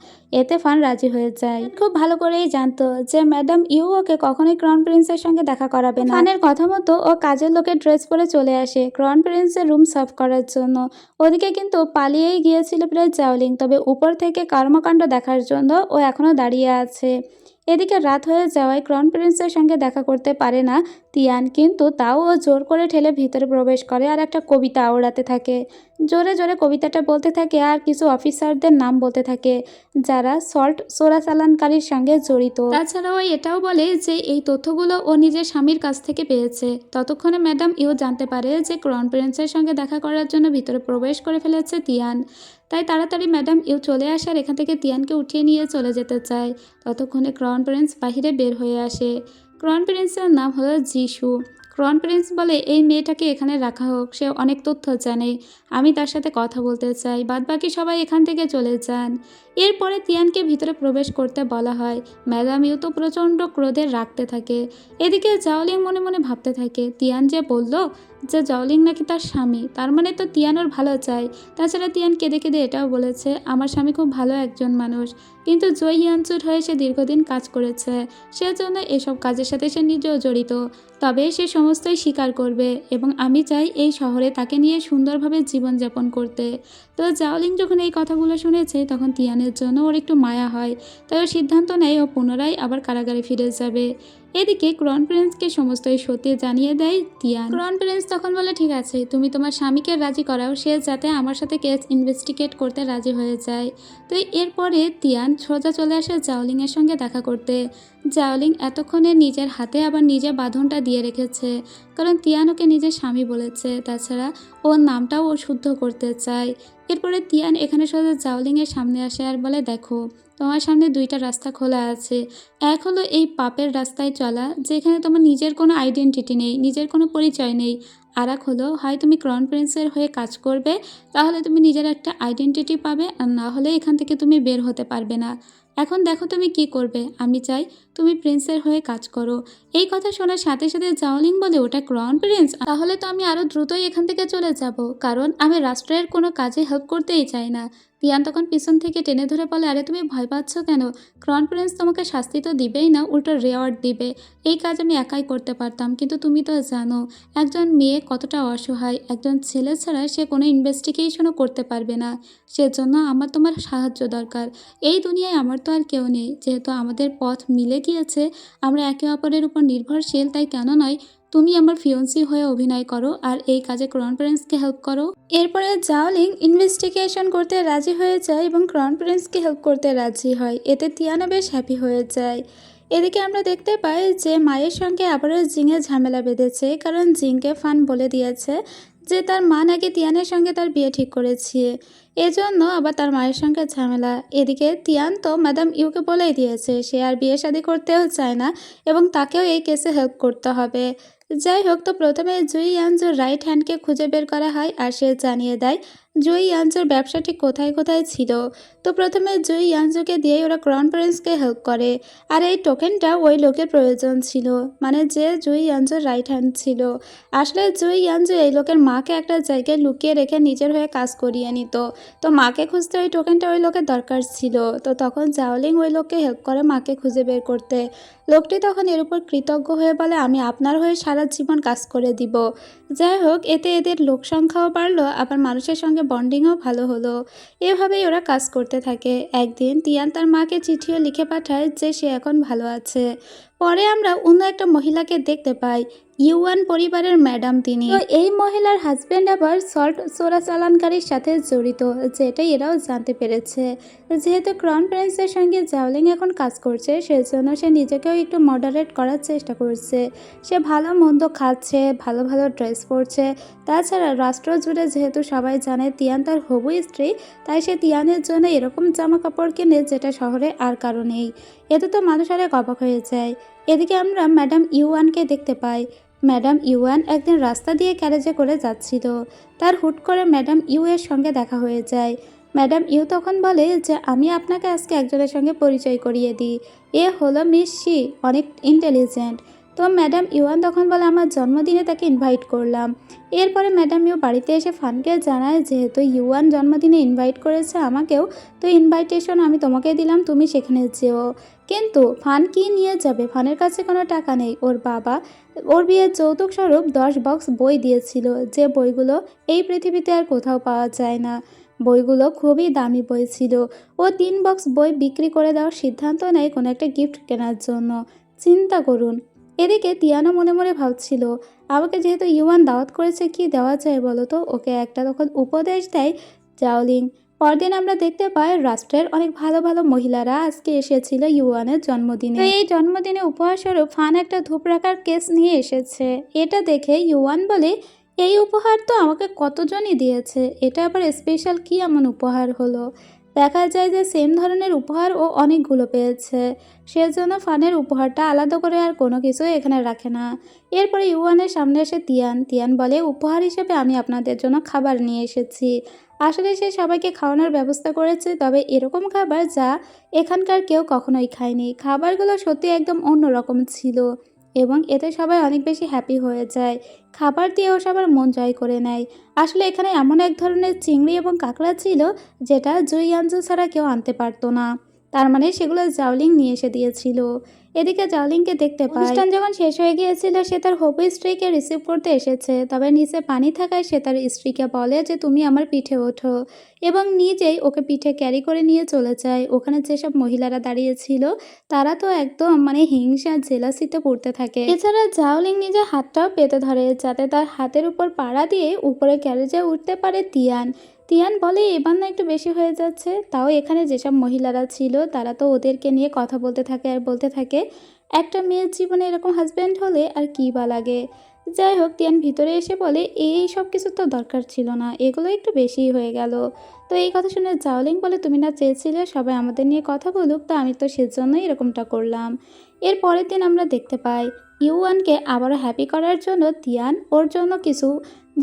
এতে ফান রাজি হয়ে যায়। খুব ভালো করেই জানতো যে ম্যাডাম ইউ ওকে কখনোই ক্রাউন প্রিন্সের সঙ্গে দেখা করাবে না। ফানের কথা মতো ও কাজের লোকের ড্রেস পরে চলে আসে ক্রাউন প্রিন্সের রুম সার্ভ করার জন্য। ওদিকে কিন্তু পালিয়েই গিয়েছিল প্রায় জাওলিং, তবে উপর থেকে কর্মকাণ্ড দেখার জন্য ও এখনও দাঁড়িয়ে আছে। এদিকে রাত হয়ে যাওয়ায় ক্রাউন প্রিন্সের সঙ্গে দেখা করতে পারে না তিয়ান, কিন্তু তাও ও জোর করে ঠেলে ভিতরে প্রবেশ করে আর একটা কবিতা আওড়াতে থাকে। জোরে জোরে কবিতাটা বলতে থাকে আর কিছু অফিসারদের নাম বলতে থাকে যারা সল্ট চোরাচালানকারীর সঙ্গে জড়িত। তাছাড়াও এটাও বলে যে এই তথ্যগুলো ও নিজের স্বামীর কাছ থেকে পেয়েছে। ততক্ষণে ম্যাডাম ইউ জানতে পারে যে ক্রাউন প্রিন্সের সঙ্গে দেখা করার জন্য ভিতরে প্রবেশ করে ফেলেছে তিয়ান। তাই তাড়াতাড়ি ম্যাডাম ইউ চলে আসে আর এখান থেকে তিয়ানকে উঠিয়ে নিয়ে চলে যেতে চায়। ততক্ষণে ক্রাউন প্রিন্স বাহিরে বের হয়ে আসে। ক্রাউন প্রিন্সের নাম হলো যিশু। ক্রাউন প্রিন্স বলে এই মেয়েটাকে এখানে রাখা হোক, সে অনেক তথ্য জানে, আমি তার সাথে কথা বলতে চাই। বাদবাকি সবাই এখান থেকে চলে যান। এরপরে তিয়ানকে ভিতরে প্রবেশ করতে বলা হয়। ম্যাডাম ইউ তো প্রচণ্ড ক্রোধে রাখতে থাকে। এদিকে জাওলিং মনে মনে ভাবতে থাকে তিয়ান যে বলল যে জাওলিং নাকি তার স্বামী, তার মানে তো তিয়ান ওর ভালো চায়। তাছাড়া তিয়ান কেঁদে কেঁদে এটাও বলেছে আমার স্বামী খুব ভালো একজন মানুষ, কিন্তু জয়ী অঞ্চল হয়ে সে দীর্ঘদিন কাজ করেছে, সেজন্য এসব কাজের সাথে সে নিজেও জড়িত। তবে সে সমস্তই স্বীকার করবে এবং আমি চাই এই শহরে তাকে নিয়ে সুন্দরভাবে জীবনযাপন করতে। তো জাওলিং যখন এই কথাগুলো শুনেছে, তখন তিয়ানের জন্য ওর একটু মায়া হয়। তাই ও সিদ্ধান্ত নেয় ও পুনরায় আবার কারাগারে ফিরে যাবে। এদিকে ক্রাউন প্রিন্সকে সমস্তই সত্যি জানিয়ে দেয় তিয়ান। ক্রাউন প্রিন্স তখন বলে ঠিক আছে, তুমি তোমার স্বামীকে রাজি করাও, সে যাতে আমার সাথে কেস ইনভেস্টিগেট করতে রাজি হয়ে যায়। তো এরপরে তিয়ান সোজা চলে আসে জাওলিংয়ের সঙ্গে দেখা করতে। জাওলিং এতক্ষণে নিজের হাতে আবার নিজে বাঁধনটা দিয়ে রেখেছে, কারণ তিয়ান ওকে নিজের স্বামী বলেছে। তাছাড়া ওর নামটাও ও শুদ্ধ করতে চায়। এরপরে তিয়ান এখানে সোজা জাওলিংয়ের সামনে আসে আর বলে দেখো, তোমার সামনে দুইটা রাস্তা খোলা আছে। এক হলো এই পাপের রাস্তায় চলা, যেখানে তোমার নিজের কোনো আইডেন্টিটি নেই, নিজের কোনো পরিচয় নেই। আর এক হলো হয় তুমি ক্রাউন প্রিন্সের হয়ে কাজ করবে, তাহলে তুমি নিজের একটা আইডেন্টিটি পাবে, আর না হলে এখান থেকে তুমি বের হতে পারবে না। এখন দেখো তুমি কি করবে, আমি চাই তুমি প্রিন্সের হয়ে কাজ করো। এই কথা শোনার সাথে সাথে জাওলিং বলে ওটা ক্রাউন প্রিন্স, তাহলে তো আমি আরও দ্রুতই এখান থেকে চলে যাব, কারণ আমি রাষ্ট্রের কোনো কাজে হেল্প করতেই চাই না। তিয়ান তখন পিছন থেকে টেনে ধরে বলে আরে তুমি ভয় পাচ্ছ কেন? ক্রাউন প্রিন্স তোমাকে শাস্তি তো দিবেই না, উল্টো রেওয়ার্ড দিবে। এই কাজ আমি একাই করতে পারতাম, কিন্তু তুমি তো জানো একজন মেয়ে কতটা অসহায়, একজন ছেলে ছাড়া সে কোনো ইনভেস্টিগেশনও করতে পারবে না। সেজন্য আমার তোমার সাহায্য দরকার। এই দুনিয়ায় আমার তো আর কেউ নেই, যেহেতু আমাদের পথ মিলে গিয়েছে, আমরা একে অপরের উপর নির্ভরশীল, তাই কেন নয় তুমি আমার ফিয়ন্সি হয়ে অভিনয় করো আর এই কাজে ক্রাউন প্রিন্সকে হেল্প করো। এরপরে জাওলিং ইনভেস্টিগেশন করতে রাজি হয়ে যায় এবং ক্রাউন প্রিন্সকে হেল্প করতে রাজি হয়। এতে তিয়ানা বেশ হ্যাপি হয়ে যায়। এদিকে আমরা দেখতে পাই যে মায়ের সঙ্গে আবারও জিংয়ের ঝামেলা বেঁধেছে, কারণ জিংকে ফান বলে দিয়েছে যে তার মা নাকি তিয়ানের সঙ্গে তার বিয়ে ঠিক করেছে। এজন্য আবার তার মায়ের সঙ্গে ঝামেলা। এদিকে তিয়ান তো ম্যাডাম ইউকে বলেই দিয়েছে সে আর বিয়ে শাদী করতেও চায় না এবং তাকেও এই কেসে হেল্প করতে হবে। যাই হোক, তো প্রথমে জুই ইয়ানজোর রাইট হ্যান্ডকে খুঁজে বের করা হয় আর সে জানিয়ে দেয় জুই ইয়ানজোর ব্যবসা ঠিক কোথায় কোথায় ছিল। তো প্রথমে জুই ইয়ানজোকে দিয়ে ওরা ক্রাউন প্রিন্সকে হেল্প করে, আর এই টোকেনটা ওই লোকের প্রয়োজন ছিল, মানে যে জুই ইয়ানজোর রাইট হ্যান্ড ছিল। আসলে জুই ইয়ানজো এই লোকের মাকে একটা জায়গায় লুকিয়ে রেখে নিজের হয়ে কাজ করিয়ে নিত। তো মাকে খুঁজতে ওই টোকেনটা ওই লোকের দরকার ছিল। তো তখন জাওলিং ওই লোককে হেল্প করে মাকে খুঁজে বের করতে। লোকটি তখন এর উপর কৃতজ্ঞ হয়ে বলে আমি আপনার হয়ে সারা জীবন কাজ করে দিব। যাই হোক, এতে এদের লোক সংখ্যাও বাড়লো, আবার মানুষের সঙ্গে বন্ডিংও ভালো হলো। এভাবেই ওরা কাজ করতে থাকে। একদিন তিয়ান তার মাকে চিঠিও লিখে পাঠায় যে সে এখন ভালো আছে। পরে আমরা অন্য একটা মহিলাকে দেখতে পাই, ইউয়ান পরিবারের ম্যাডাম তিনি। তো এই মহিলার হাজব্যান্ড আবার সল্ট চোরাচালানকারীর সাথে জড়িত, যেটাই এরাও জানতে পেরেছে। যেহেতু ক্রাউন প্রিন্সের সঙ্গে জাওলিং এখন কাজ করছে, সেজন্য সে নিজেকেও একটু মডারেট করার চেষ্টা করছে। সে ভালো মন্দ খাচ্ছে, ভালো ভালো ড্রেস পরছে। তাছাড়া রাষ্ট্র জুড়ে যেহেতু সবাই জানে তিয়ান তার হবু স্ত্রী, তাই সে তিয়ানের জন্য এরকম জামা কাপড় কিনে যেটা শহরে আর কারো নেই। এতে তো মানুষ অনেক অবাক হয়ে যায়। এদিকে আমরা ম্যাডাম ইউয়ানকে দেখতে পাই। ম্যাডাম ইউয়ান একদিন রাস্তা দিয়ে ক্যারেজে করে যাচ্ছিল। তার হুট করে ম্যাডাম ইউ এর সঙ্গে দেখা হয়ে যায়। ম্যাডাম ইউ তখন বলে যে আমি আপনাকে আজকে একজনের সঙ্গে পরিচয় করিয়ে দিই, এ হলো মিস শি, অনেক ইন্টেলিজেন্ট। তো ম্যাডাম ইউয়ান তখন বলে আমার জন্মদিনে তাকে ইনভাইট করলাম। এরপরে ম্যাডাম ইউ বাড়িতে এসে ফানকে জানায় যেহেতু ইউয়ান জন্মদিনে ইনভাইট করেছে আমাকেও, তো ইনভাইটেশন আমি তোমাকে দিলাম, তুমি সেখানে যেও। কিন্তু ফান কি নিয়ে যাবে? ফানের কাছে কোনো টাকা নেই। ওর বাবা ওর বিয়ের যৌতুক স্বরূপ 10 বক্স বই দিয়েছিল, যে বইগুলো এই পৃথিবীতে আর কোথাও পাওয়া যায় না। বইগুলো খুবই দামি বই ছিল। ও 3 বক্স বই বিক্রি করে দেওয়ার সিদ্ধান্ত নেয় কোনো একটা গিফট কেনার জন্য। চিন্তা করুন। এদিকে তিয়ানো মনে মনে ভাবছিল আমাকে যেহেতু ইউয়ান দাওয়াত করেছে, কি দেওয়া যায় বলো তো। ওকে একটা তখন উপদেশ দেয় জাওলিং। পরদিন আমরা দেখতে পাই রাষ্ট্রের অনেক ভালো ভালো মহিলারা আজকে এসেছিল ইউয়ানের জন্মদিনে। তো এই জন্মদিনে উপহার স্বরূপ ফান একটা ধূপ রাখার কেস নিয়ে এসেছে। এটা দেখে ইউয়ান বলে এই উপহার তো আমাকে কতজনই দিয়েছে, এটা আবার স্পেশাল কি এমন উপহার হলো। দেখা যায় যে সেম ধরনের উপহার ও অনেকগুলো পেয়েছে, সেজন্য ফানের উপহারটা আলাদা করে আর কোনো কিছু এখানে রাখে না। এরপরে ইউয়ানের সামনে এসে তিয়ান তিয়ান বলে উপহার হিসেবে আমি আপনাদের জন্য খাবার নিয়ে এসেছি। আসলে সে সবাইকে খাওয়ানোর ব্যবস্থা করেছে, তবে এরকম খাবার যা এখানকার কেউ কখনোই খায়নি। খাবারগুলো সত্যি একদম অন্যরকম ছিল এবং এতে সবাই অনেক বেশি হ্যাপি হয়ে যায়। খাবার দিয়েও সবার মন জয় করে নেয়। আসলে এখানে এমন এক ধরনের চিংড়ি এবং কাঁকড়া ছিল যেটা জুই ইয়ানজো ছাড়া কেউ আনতে পারতো না। তার মানে সেগুলো জাওলিং নিয়ে এসে দিয়েছিল। এদিকে জাওলিংকে দেখতে পাই অনুষ্ঠান যখন শেষ হয়ে গিয়েছিল সে তার হবু স্ত্রীকে রিসিভ করতে এসেছে, তবে নিচে পানি থাকায় সে তার স্ত্রীকে বলে যে তুমি আমার পিঠে ওঠো এবং নিজেই ওকে পিঠে ক্যারি করে নিয়ে চলে যায়। ওখানে যেসব মহিলারা দাঁড়িয়েছিল তারা তো একদম মানে হিংসা জেলাসিতে পড়তে থাকে। এছাড়া জাওলিং নিজের হাতটাও পেতে ধরে যাতে তার হাতের উপর পাড়া দিয়ে উপরে ক্যারেজে উঠতে পারে তিয়ান। তিয়ান বলে এবার না একটু বেশি হয়ে যাচ্ছে। তাও এখানে যেসব মহিলারা ছিল তারা তো ওদেরকে নিয়ে কথা বলতে থাকে আর বলতে থাকে একটা মেয়ের জীবনে এরকম হাজব্যান্ড হলে আর কী বা লাগে। যাই হোক, তিয়ান ভিতরে এসে বলে এই সব কিছু তো দরকার ছিল না, এগুলো একটু বেশিই হয়ে গেল। তো এই কথা শুনে জাওলিং বলে তুমি না চেয়েছিলে সবাই আমাদের নিয়ে কথা বলুক, তো আমি তো সেজন্যই এরকমটা করলাম। এর পরের দিন আমরা দেখতে পাই ইউয়ানকে আবারও হ্যাপি করার জন্য তিয়ান ওর জন্য কিছু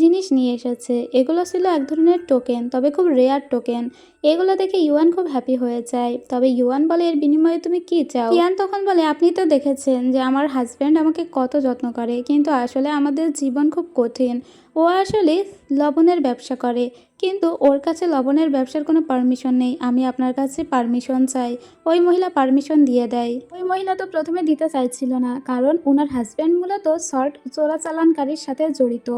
জিনিস নিয়ে এসেছে। এগুলো ছিল এক ধরনের টোকেন, তবে খুব রেয়ার টোকেন। এগুলো দেখে ইউয়ান খুব হ্যাপি হয়ে যায়। তবে ইউয়ান বলে এর বিনিময়ে তুমি কি চাও? তিয়ান তখন বলে আপনি তো দেখেছেন যে আমার হাজব্যান্ড আমাকে কত যত্ন করে, কিন্তু আসলে আমাদের জীবন খুব কঠিন। ও আসলে লবণের ব্যবসা করে, কিন্তু ওর কাছে লবণের ব্যবসার কোনো পারমিশন নেই। আমি আপনার কাছে পারমিশন চাই। ওই মহিলা পারমিশন দিয়ে দেয়। ওই মহিলা তো প্রথমে দিতে চাইছিল না, কারণ ওনার হাজব্যান্ড মূলত সল্ট চোরাচালানকারীর সাথে জড়িত।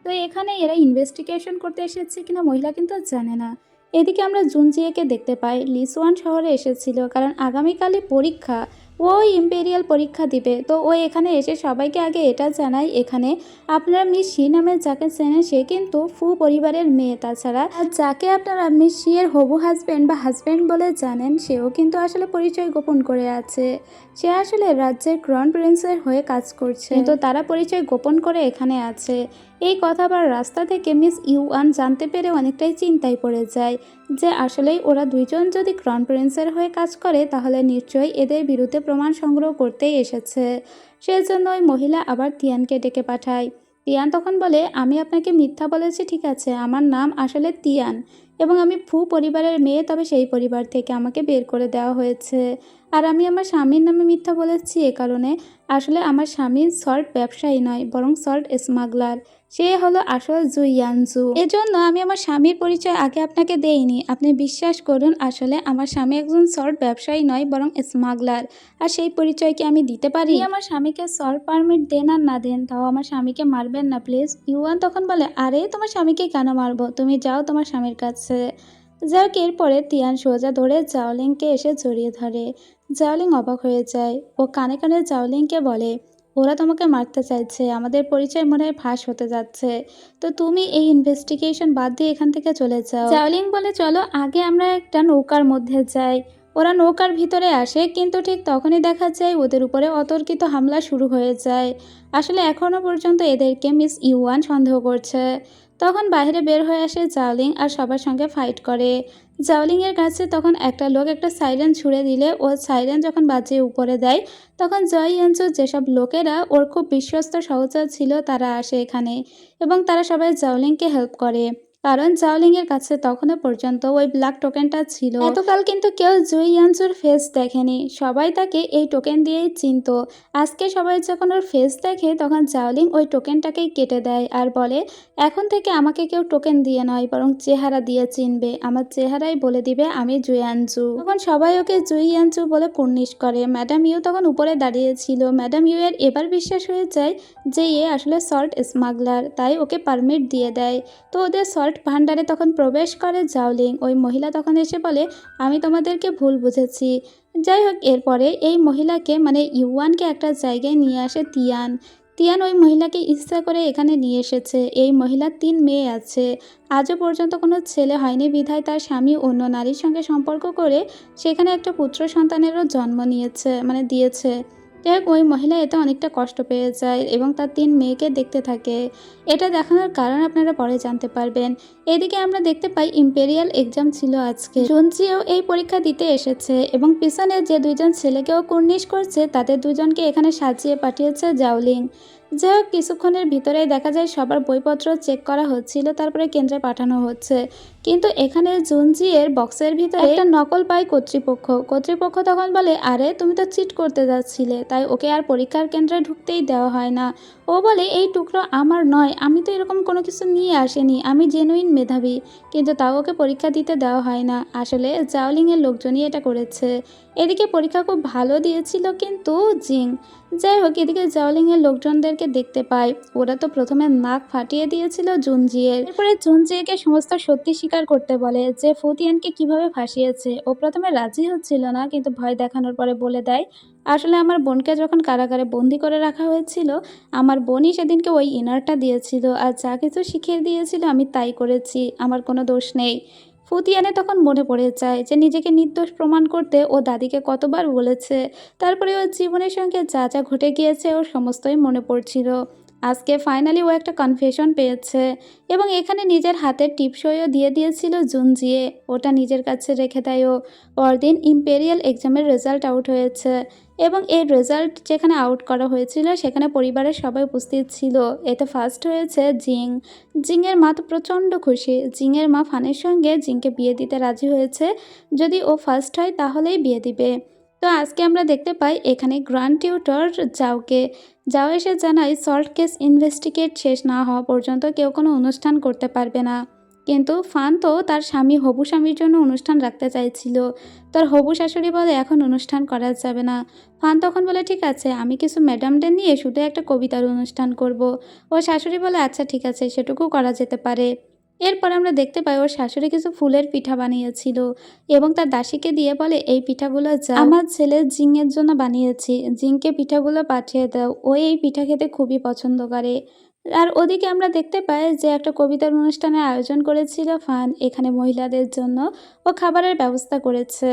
তো এখানে এরা ইনভেস্টিগেশন করতে এসেছে কিনা মহিলা কিন্তু জানে না। এদিকে আমরা জুনজিয়াকে দেখতে পাই লিসওয়ান শহরে এসেছিল, কারণ আগামীকালই পরীক্ষা। ও ইম্পেরিয়াল পরীক্ষা দিবে। তো ও এখানে এসে সবাইকে আগে এটা জানায় এখানে আপনারা মিস শি নামে যাকে চেনেন সে কিন্তু ফু পরিবারের মেয়ে। তাছাড়া আর যাকে আপনারা মিস শি এর হবু হাজব্যান্ড বা হাজব্যান্ড বলে জানেন সেও কিন্তু আসলে পরিচয় গোপন করে আছে। সে আসলে রাজ্যের ক্রাউন প্রিন্সের হয়ে কাজ করছে, কিন্তু তারা পরিচয় গোপন করে এখানে আছে। এই কথা আবার রাস্তা থেকে মিস ইউয়ান জানতে পেরে অনেকটাই চিন্তায় পড়ে যায় যে আসলেই ওরা দুইজন যদি ক্রাউন প্রিন্সের হয়ে কাজ করে তাহলে নিশ্চয়ই এদের বিরুদ্ধে প্রমাণ সংগ্রহ করতেই এসেছে। সেজন্য ওই মহিলা আবার তিয়ানকে ডেকে পাঠায়। তিয়ান তখন বলে আমি আপনাকে মিথ্যা বলেছি ঠিক আছে, আমার নাম আসলে তিয়ান এবং আমি ফু পরিবারের মেয়ে, তবে সেই পরিবার থেকে আমাকে বের করে দেওয়া হয়েছে। আর আমি আমার স্বামীর নামে মিথ্যা বলেছি এ কারণে আসলে আমার স্বামী সল্ট ব্যবসায়ী নয় বরং সল্ট স্মাগলার। সে হলো আসল জু ইয়ানজু। এজন্য আমি আমার স্বামীর পরিচয় আগে আপনাকে দেইনি। আপনি বিশ্বাস করুন আসলে আমার স্বামী একজন সল্ট ব্যবসায়ী নয় বরং স্মাগলার। আর সেই পরিচয় কি আমি দিতে পারি? আমার স্বামীকে সল্ট পারমিট দেন আর না দেন তাও আমার স্বামীকে মারবেন না প্লিজ। ইউয়ান তখন বলে আরে তোমার স্বামীকে কেন মারবো, তুমি যাও তোমার স্বামীর কাছে। যাক এরপরে তিয়ান সোজা ধরে জাওলিংকে এসে জড়িয়ে ধরে। জাওলিং অবাক হয়ে যায়। ও কানে কানে জাওলিংকে বলে ওরা তোমাকে মারতে চাইছে, আমাদের পরিচয় মনে হয় ফাঁস হতে যাচ্ছে, তো তুমি এই ইনভেস্টিগেশন বাদ দিয়ে এখান থেকে চলে যাও। জাওলিং বলে চলো আগে আমরা একটা নৌকার মধ্যে যাই। ওরা নৌকার ভিতরে আসে কিন্তু ঠিক তখনই দেখা যায় ওদের উপরে অতর্কিত হামলা শুরু হয়ে যায়। আসলে এখনও পর্যন্ত এদেরকে মিস ইউয়ান সন্দেহ করছে। তখন বাইরে বের হয়ে আসে জাওলিং আর সবার সঙ্গে ফাইট করে। জাওলিংয়ের কাছে তখন একটা লোক একটা সাইরেন ছুঁড়ে দিলে ও সাইরেন যখন বাজিয়ে উপরে দেয় তখন জয় ইয়ানচুর যেসব লোকেরা ওর খুব বিশ্বস্ত সহচর ছিল তারা আসে এখানে এবং তারা সবাই জাওলিংকে হেল্প করে, কারণ জাওলিংয়ের কাছে তখনও পর্যন্ত ওই ব্ল্যাক টোকেনটা ছিল। এতকাল কিন্তু কেউ জুই ইয়ানচুর ফেস দেখেনি, সবাই তাকে এই টোকেন দিয়েই চিনত। আজকে সবাই যখন ওর ফেস দেখে তখন জাওলিং ওই টোকেনটাকেই কেটে দেয় আর বলে এখন থেকে আমাকে কেউ টোকেন দিয়ে নয় বরং চেহারা দিয়ে চিনবে, আমার চেহারাই বলে দিবে আমি জুয়ানজু। তখন সবাই ওকে জুইয়ানজু বলে কুর্নিশ করে। ম্যাডাম ইউ তখন উপরে দাঁড়িয়েছিল। ম্যাডাম ইউ এর এবার বিশ্বাস হয়ে যায় যে এ আসলে সল্ট স্মাগলার, তাই ওকে পারমিট দিয়ে দেয়। তো ওদের সল্ট ভান্ডারে তখন প্রবেশ করে জাওলিং। ওই মহিলা তখন এসে বলে আমি তোমাদেরকে ভুল বুঝেছি। যাই হোক এরপরে এই মহিলাকে মানে ইউয়ানকে একটা জায়গায় নিয়ে আসে তিয়ান। তিয়ান ওই মহিলাকে ইচ্ছা করে এখানে নিয়ে এসেছে। এই মহিলার ৩ মেয়ে আছে। আজও পর্যন্ত কোনো ছেলে হয়নি বিধায় তার স্বামী অন্য নারীর সঙ্গে সম্পর্ক করে সেখানে একটা পুত্র সন্তানেরও জন্ম নিয়েছে মানে দিয়েছে। যাই হোক ওই মহিলা এতে অনেকটা কষ্ট পেয়ে যায় এবং তার ৩ মেয়েকে দেখতে থাকে। এটা দেখানোর কারণ আপনারা পরে জানতে পারবেন। এদিকে আমরা দেখতে পাই ইম্পেরিয়াল এক্সাম ছিল আজকে। জুনজিও এই পরীক্ষা দিতে এসেছে এবং পিছনে যে ২জন ছেলেকেও কুর্নিশ করছে তাদের ২জনকে এখানে সাজিয়ে পাঠিয়েছে জাওলিং। যাই হোক কিছুক্ষণের ভিতরেই দেখা যায় সবার বইপত্র চেক করা হচ্ছিল, তারপরে কেন্দ্রে পাঠানো হচ্ছে। কিন্তু এখানে জুনজি এর বক্সের ভিতরে একটা নকল পায় কর্তৃপক্ষ তখন বলে আরে তুমি তো চিট করতে যাচ্ছিলে, তাই ওকে আর পরীক্ষার কেন্দ্রে ঢুকতেই দেওয়া হয় না। ও বলে এই টুকরো আমার নয়, আমি তো এরকম কোনো কিছু নিয়ে আসিনি, আমি জেনুইন মেধাবী, কিন্তু তাও ওকে পরীক্ষা দিতে দেওয়া হয় না। আসলে জাওলিংয়ের লোকজনই এটা করেছে। এদিকে পরীক্ষা খুব ভালো দিয়েছিল কিন্তু জিং। যাই হোক এদিকে জাওলিংয়ের লোকজনদেরকে দেখতে পায়। ওরা তো প্রথমে নাক ফাটিয়ে দিয়েছিল জুনজিয়ের। এরপরে জুনজিকে সমস্ত সত্যি স্বীকার করতে বলে যে ফুতিয়ানকে কিভাবে ফাঁসিয়েছে। ও প্রথমে রাজি হচ্ছিল না কিন্তু ভয় দেখানোর পরে বলে দেয় আসলে আমার বোনকে যখন কারাগারে বন্দি করে রাখা হয়েছিল আমার বোনই সেদিনকে ওই ইনারটা দিয়েছিল আর যা কিছু শিখিয়ে দিয়েছিল আমি তাই করেছি, আমার কোনো দোষ নেই। ফুতিয়ানে তখন মনে পড়ে যায় যে নিজেকে নির্দোষ প্রমাণ করতে ও দাদিকে কতবার বলেছে, তারপরে ওর জীবনের সঙ্গে যা যা ঘটে গিয়েছে ওর সমস্তই মনে পড়ছিল। আজকে ফাইনালি ও একটা কনফেশন পেয়েছে এবং এখানে নিজের হাতের টিপসইও দিয়ে দিয়েছিল জুনজিয়ে, ওটা নিজের কাছে রেখে দেয় ও। পরদিন ইম্পেরিয়াল এক্সামের রেজাল্ট আউট হয়েছে এবং এই রেজাল্ট যেখানে আউট করা হয়েছিল সেখানে পরিবারের সবাই উপস্থিত ছিল। এতে ফার্স্ট হয়েছে জিং। জিংয়ের মা তো প্রচণ্ড খুশি। জিংয়ের মা ফানের সঙ্গে জিংকে বিয়ে দিতে রাজি হয়েছে, যদি ও ফার্স্ট হয় তাহলেই বিয়ে দিবে। তো আজকে আমরা দেখতে পাই এখানে গ্র্যান্ড টিউটর যাও এসে জানায় সল্ট কেস ইনভেস্টিগেট শেষ না হওয়া পর্যন্ত কেউ কোনো অনুষ্ঠান করতে পারবে না। কিন্তু ফান তো তার হবু স্বামীর জন্য অনুষ্ঠান রাখতে চাইছিল। তার হবু শাশুড়ি বলে এখন অনুষ্ঠান করা যাবে না। ফান তখন বলে ঠিক আছে আমি কিছু ম্যাডামদের নিয়ে শুধু একটা কবিতার অনুষ্ঠান করব। ও শাশুড়ি বলে আচ্ছা ঠিক আছে সেটুকু করা যেতে পারে। এরপর আমরা দেখতে পাই ওর শাশুড়ি কিছু ফুলের পিঠা বানিয়েছিল এবং তার দাসীকে দিয়ে বলে এই পিঠাগুলো যা আমার ছেলে জিংয়ের জন্য বানিয়েছি, জিংকে পিঠাগুলো পাঠিয়ে দাও, ও এই পিঠা খেতে খুবই পছন্দ করে। আর ওদিকে আমরা দেখতে পাই যে একটা কবিতার অনুষ্ঠানের আয়োজন করেছিল ফান, এখানে মহিলাদের জন্য ও খাবারের ব্যবস্থা করেছে।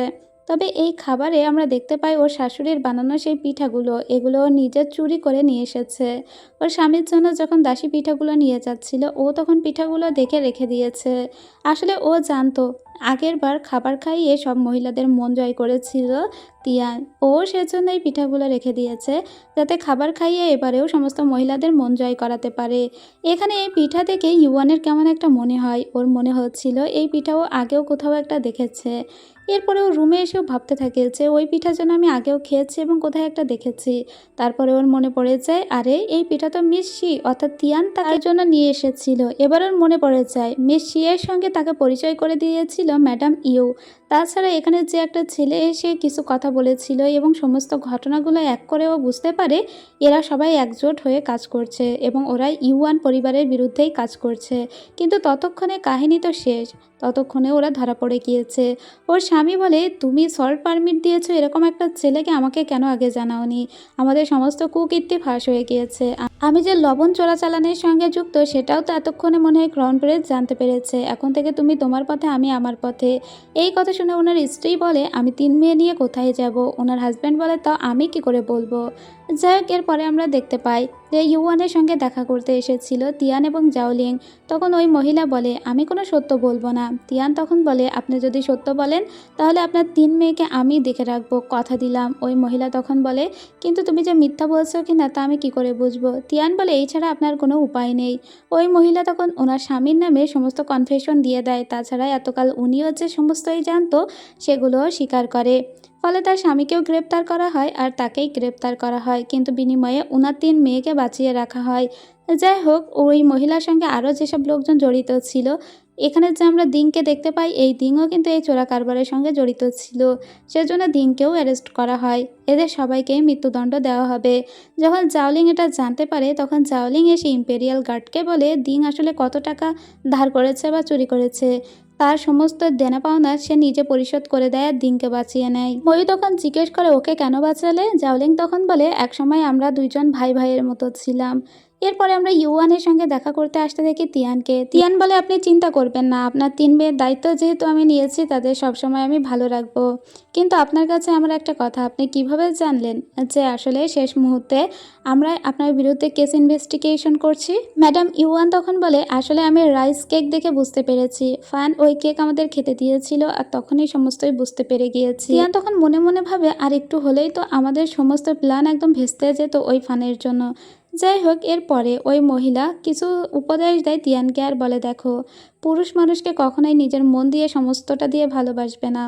তবে এই খাবারে আমরা দেখতে পাই ওর শাশুড়ির বানানো সেই পিঠাগুলো, এগুলো ও নিজের চুরি করে নিয়ে এসেছে। ওর স্বামীর জন্য যখন দাসী পিঠাগুলো নিয়ে যাচ্ছিল, ও তখন পিঠাগুলো দেখে রেখে দিয়েছে। আসলে ও জানতো আগের বার খাবার খাইয়ে সব মহিলাদের মন জয় করেছিল তিয়ান, ও সেজন্য এই পিঠাগুলো রেখে দিয়েছে যাতে খাবার খাইয়ে এবারেও সমস্ত মহিলাদের মন জয় করাতে পারে। এখানে এই পিঠা দেখে ইউয়ানের কেমন একটা মনে হয়, ওর মনে হচ্ছিল এই পিঠাও আগেও কোথাও একটা দেখেছে। এরপরে ও রুমে এসেও ভাবতে থাকে যে ওই পিঠা যেন আমি আগেও খেয়েছি এবং কোথায় একটা দেখেছি। তারপরে ওর মনে পড়ে যায় আরে এই পিঠা তো মিস শি অর্থাৎ তিয়ান তার জন্য নিয়ে এসেছিল। এবার ওর মনে পড়ে যায় মিস শি এর সঙ্গে তাকে পরিচয় করে দিয়েছিল ম্যাডাম ইউ। তাছাড়া এখানে যে একটা ছেলে এসে কিছু কথা বলেছিল এবং সমস্ত ঘটনাগুলো এক করে ও বুঝতে পারে এরা সবাই একজোট হয়ে কাজ করছে এবং ওরা ইউয়ান পরিবারের বিরুদ্ধেই কাজ করছে। কিন্তু ততক্ষণে কাহিনী তো শেষ, ততক্ষণে ওরা ধরা পড়ে গিয়েছে। ওর স্বামী বলে তুমি সল্ট পারমিট দিয়েছো এরকম একটা ছেলেকে, আমাকে কেন আগে জানাওনি? আমাদের সমস্ত কুকীর্তি ফাঁস হয়ে গিয়েছে। আমি যে লবণ চোরাচালানের সঙ্গে যুক্ত সেটাও তো এতক্ষণে মনে হয় ক্রাউন প্রিন্স জানতে পেরেছে। এখন থেকে তুমি তোমার পথে, আমি আমার পথে। এই কথা শুনে ওনার স্ত্রী বলে আমি 3 মেয়ে নিয়ে কোথায় যাব? ওনার হাজব্যান্ড বলে তাও আমি কি করে বলবো? যাই হোক, এরপরে আমরা দেখতে পাই যে ইউয়ানের সঙ্গে দেখা করতে এসেছিল তিয়ান এবং জাওলিং। তখন ওই মহিলা বলে আমি কোনো সত্য বলবো না। তিয়ান তখন বলে আপনি যদি সত্য বলেন তাহলে আপনার 3 মেয়েকে আমি দেখে রাখবো, কথা দিলাম। ওই মহিলা তখন বলে কিন্তু তুমি যে মিথ্যা বলছো কি না তা আমি কি করে বুঝবো? তিয়ান বলে এই ছাড়া আপনার কোনো উপায় নেই। ওই মহিলা তখন ওনার স্বামীর নামে সমস্ত কনফেশন দিয়ে দেয়, তাছাড়া এতকাল উনিও যে সমস্তই জানতো সেগুলোও স্বীকার করে। ফলে তার স্বামীকেও গ্রেপ্তার করা হয় আর তাকেই গ্রেপ্তার করা হয়, কিন্তু বিনিময়ে ওনার 3 মেয়েকে বাঁচিয়ে রাখা হয়। যাই হোক, ওই মহিলার সঙ্গে আরও যেসব লোকজন জড়িত ছিল, এখানে যে আমরা দিংকে দেখতে পাই এই দিংও কিন্তু এই চোরা কারবারের সঙ্গে জড়িত ছিল। সেজন্য দিংকেও অ্যারেস্ট করা হয়। এদের সবাইকেই মৃত্যুদণ্ড দেওয়া হবে। যখন জাওলিং এটা জানতে পারে তখন জাওলিং এসে ইম্পেরিয়াল গার্ডকে বলে দিং আসলে কত টাকা ধার করেছে বা চুরি করেছে তার সমস্ত দেনা পাওনা সে নিজে পরিশোধ করে দেয় আর দিংকে বাঁচিয়ে নেয়। ময়ূর তখন জিজ্ঞেস করে ওকে কেন বাঁচালে? জাওলিং তখন বলে একসময় আমরা দুইজন ভাই ভাইয়ের মতো ছিলাম। এরপরে আমরা ইউয়ানের সঙ্গে দেখা করতে আসতে দেখি তিয়ানকে। তিয়ান বলে আপনি চিন্তা করবেন না, আপনার 3 মেয়ের দায়িত্ব যেহেতু আমি নিয়েছি তাদের সবসময় আমি ভালো রাখবো। কিন্তু আপনার কাছে আমার একটা কথা, আপনি কিভাবে জানলেন যে আসলে শেষ মুহূর্তে আমরা আপনার বিরুদ্ধে কেস ইনভেস্টিগেশন করছি? ম্যাডাম ইউয়ান তখন বলে আসলে আমি রাইস কেক দেখে বুঝতে পেরেছি। ফান ওই কেক আমাদের খেতে দিয়েছিল আর তখনই সমস্তই বুঝতে পেরে গিয়েছি। তিয়ান তখন মনে মনে ভাবে আর একটু হলেই তো আমাদের সমস্ত প্ল্যান একদম ভেস্তে যেত ওই ফানের জন্য। যাই হোক, এরপরে ওই মহিলা কিছু উপদেশ দেয় তিয়ানকে আর বলে দেখো, পুরুষ মানুষকে কখনোই নিজের মন দিয়ে সমস্তটা দিয়ে ভালোবাসবে না।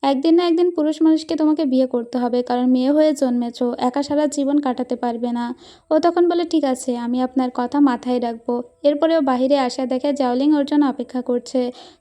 একদিন না একদিন পুরুষ মানুষকে তোমাকে বিয়ে করতে হবে, কারণ মেয়ে হয়ে জন্মেছো, একা সারা জীবন কাটাতে পারবে না। ও তখন বলে ঠিক আছে, আমি আপনার কথা মাথায় রাখবো। এরপরে ও বাহিরে আসা দেখে জাওলিং ওর জন্য অপেক্ষা করছে।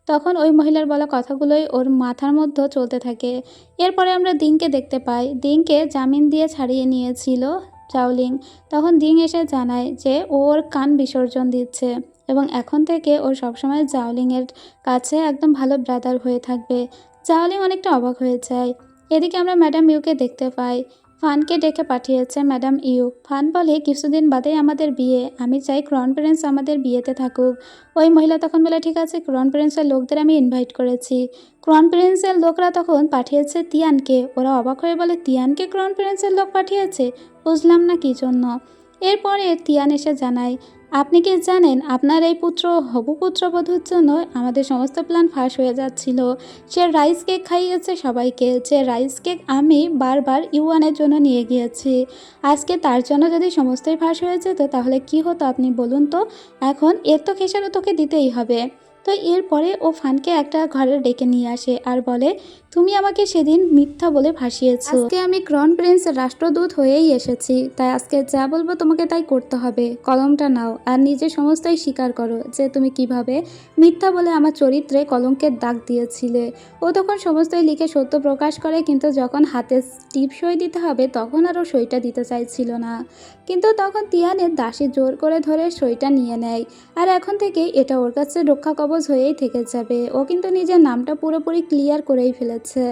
তখন ওই মহিলার বলা কথাগুলোই ওর মাথার মধ্যে চলতে থাকে। এরপরে আমরা দিংকে দেখতে পাই, দিংকে জামিন দিয়ে ছাড়িয়ে নিয়েছিল জাওলিং। তখন দিং এসে জানায় যে ওর কান বিসর্জন দিচ্ছে এবং এখন থেকে ও সবসময় জাওলিংয়ের কাছে একদম ভালো ব্রাদার হয়ে থাকবে। জাওলিং অনেকটা অবাক হয়ে যায়। এদিকে আমরা ম্যাডাম ইউকে দেখতে পাই, ফানকে ডেকে পাঠিয়েছে ম্যাডাম ইউ। ফান বলে কিছুদিন বাদেই আমাদের বিয়ে, আমি চাই ক্রাউন প্রিন্স আমাদের বিয়েতে থাকুক। ওই মহিলা তখন বলে ঠিক আছে, ক্রাউন প্রিন্সের লোকদের আমি ইনভাইট করেছি। ক্রাউন প্রিন্সের লোকরা তখন পাঠিয়েছে তিয়ানকে। ওরা অবাক হয়ে বলে তিয়ানকে ক্রাউন প্রিন্সের লোক পাঠিয়েছে, বুঝলাম না কী জন্য। এরপরে তিয়ান এসে জানায় আপনি কি জানেন আপনার এই পুত্র হবু পুত্রবধূর জন্য আমাদের সমস্ত প্ল্যান ফাঁস হয়ে যাচ্ছিল। সে রাইস কেক খাইয়েছে সবাইকে, যে রাইস কেক আমি বারবার ইউয়ানের জন্য নিয়ে গিয়েছি। আজকে তার জন্য যদি সমস্তই ফাঁস হয়ে যেত তাহলে কি হতো আপনি বলুন তো? এখন এর তো খেসারত তোকে দিতেই হবে। তো এরপরে ও ফানকে একটা ঘরে ডেকে নিয়ে আসে আর বলে তুমি আমাকে সেদিন মিথ্যা বলে ভাসিয়েছো। আজকে আমি ক্রাউন প্রিন্সের রাষ্ট্রদূত হয়েই এসেছি, তাই আজকে যা বলবো তোমাকে তাই করতে হবে। কলমটা নাও আর নিজে সমস্তই স্বীকার করো যে তুমি কিভাবে মিথ্যা বলে আমার চরিত্রে কলঙ্কের দাগ দিয়েছিলে। ও তখন সমস্তই লিখে সত্য প্রকাশ করে, কিন্তু যখন হাতে টিপ সই দিতে হবে তখন আর ও সইটা দিতে চাইছিল না। কিন্তু তখন তিয়ানের দাসী জোর করে ধরে সইটা নিয়ে নেয় আর এখন থেকে এটা ওর কাছে রক্ষা কবচ সবুজ হয়েই থেকে যাবে। ও কিন্তু নিজের নামটা পুরোপুরি ক্লিয়ার করেই ফেলেছে।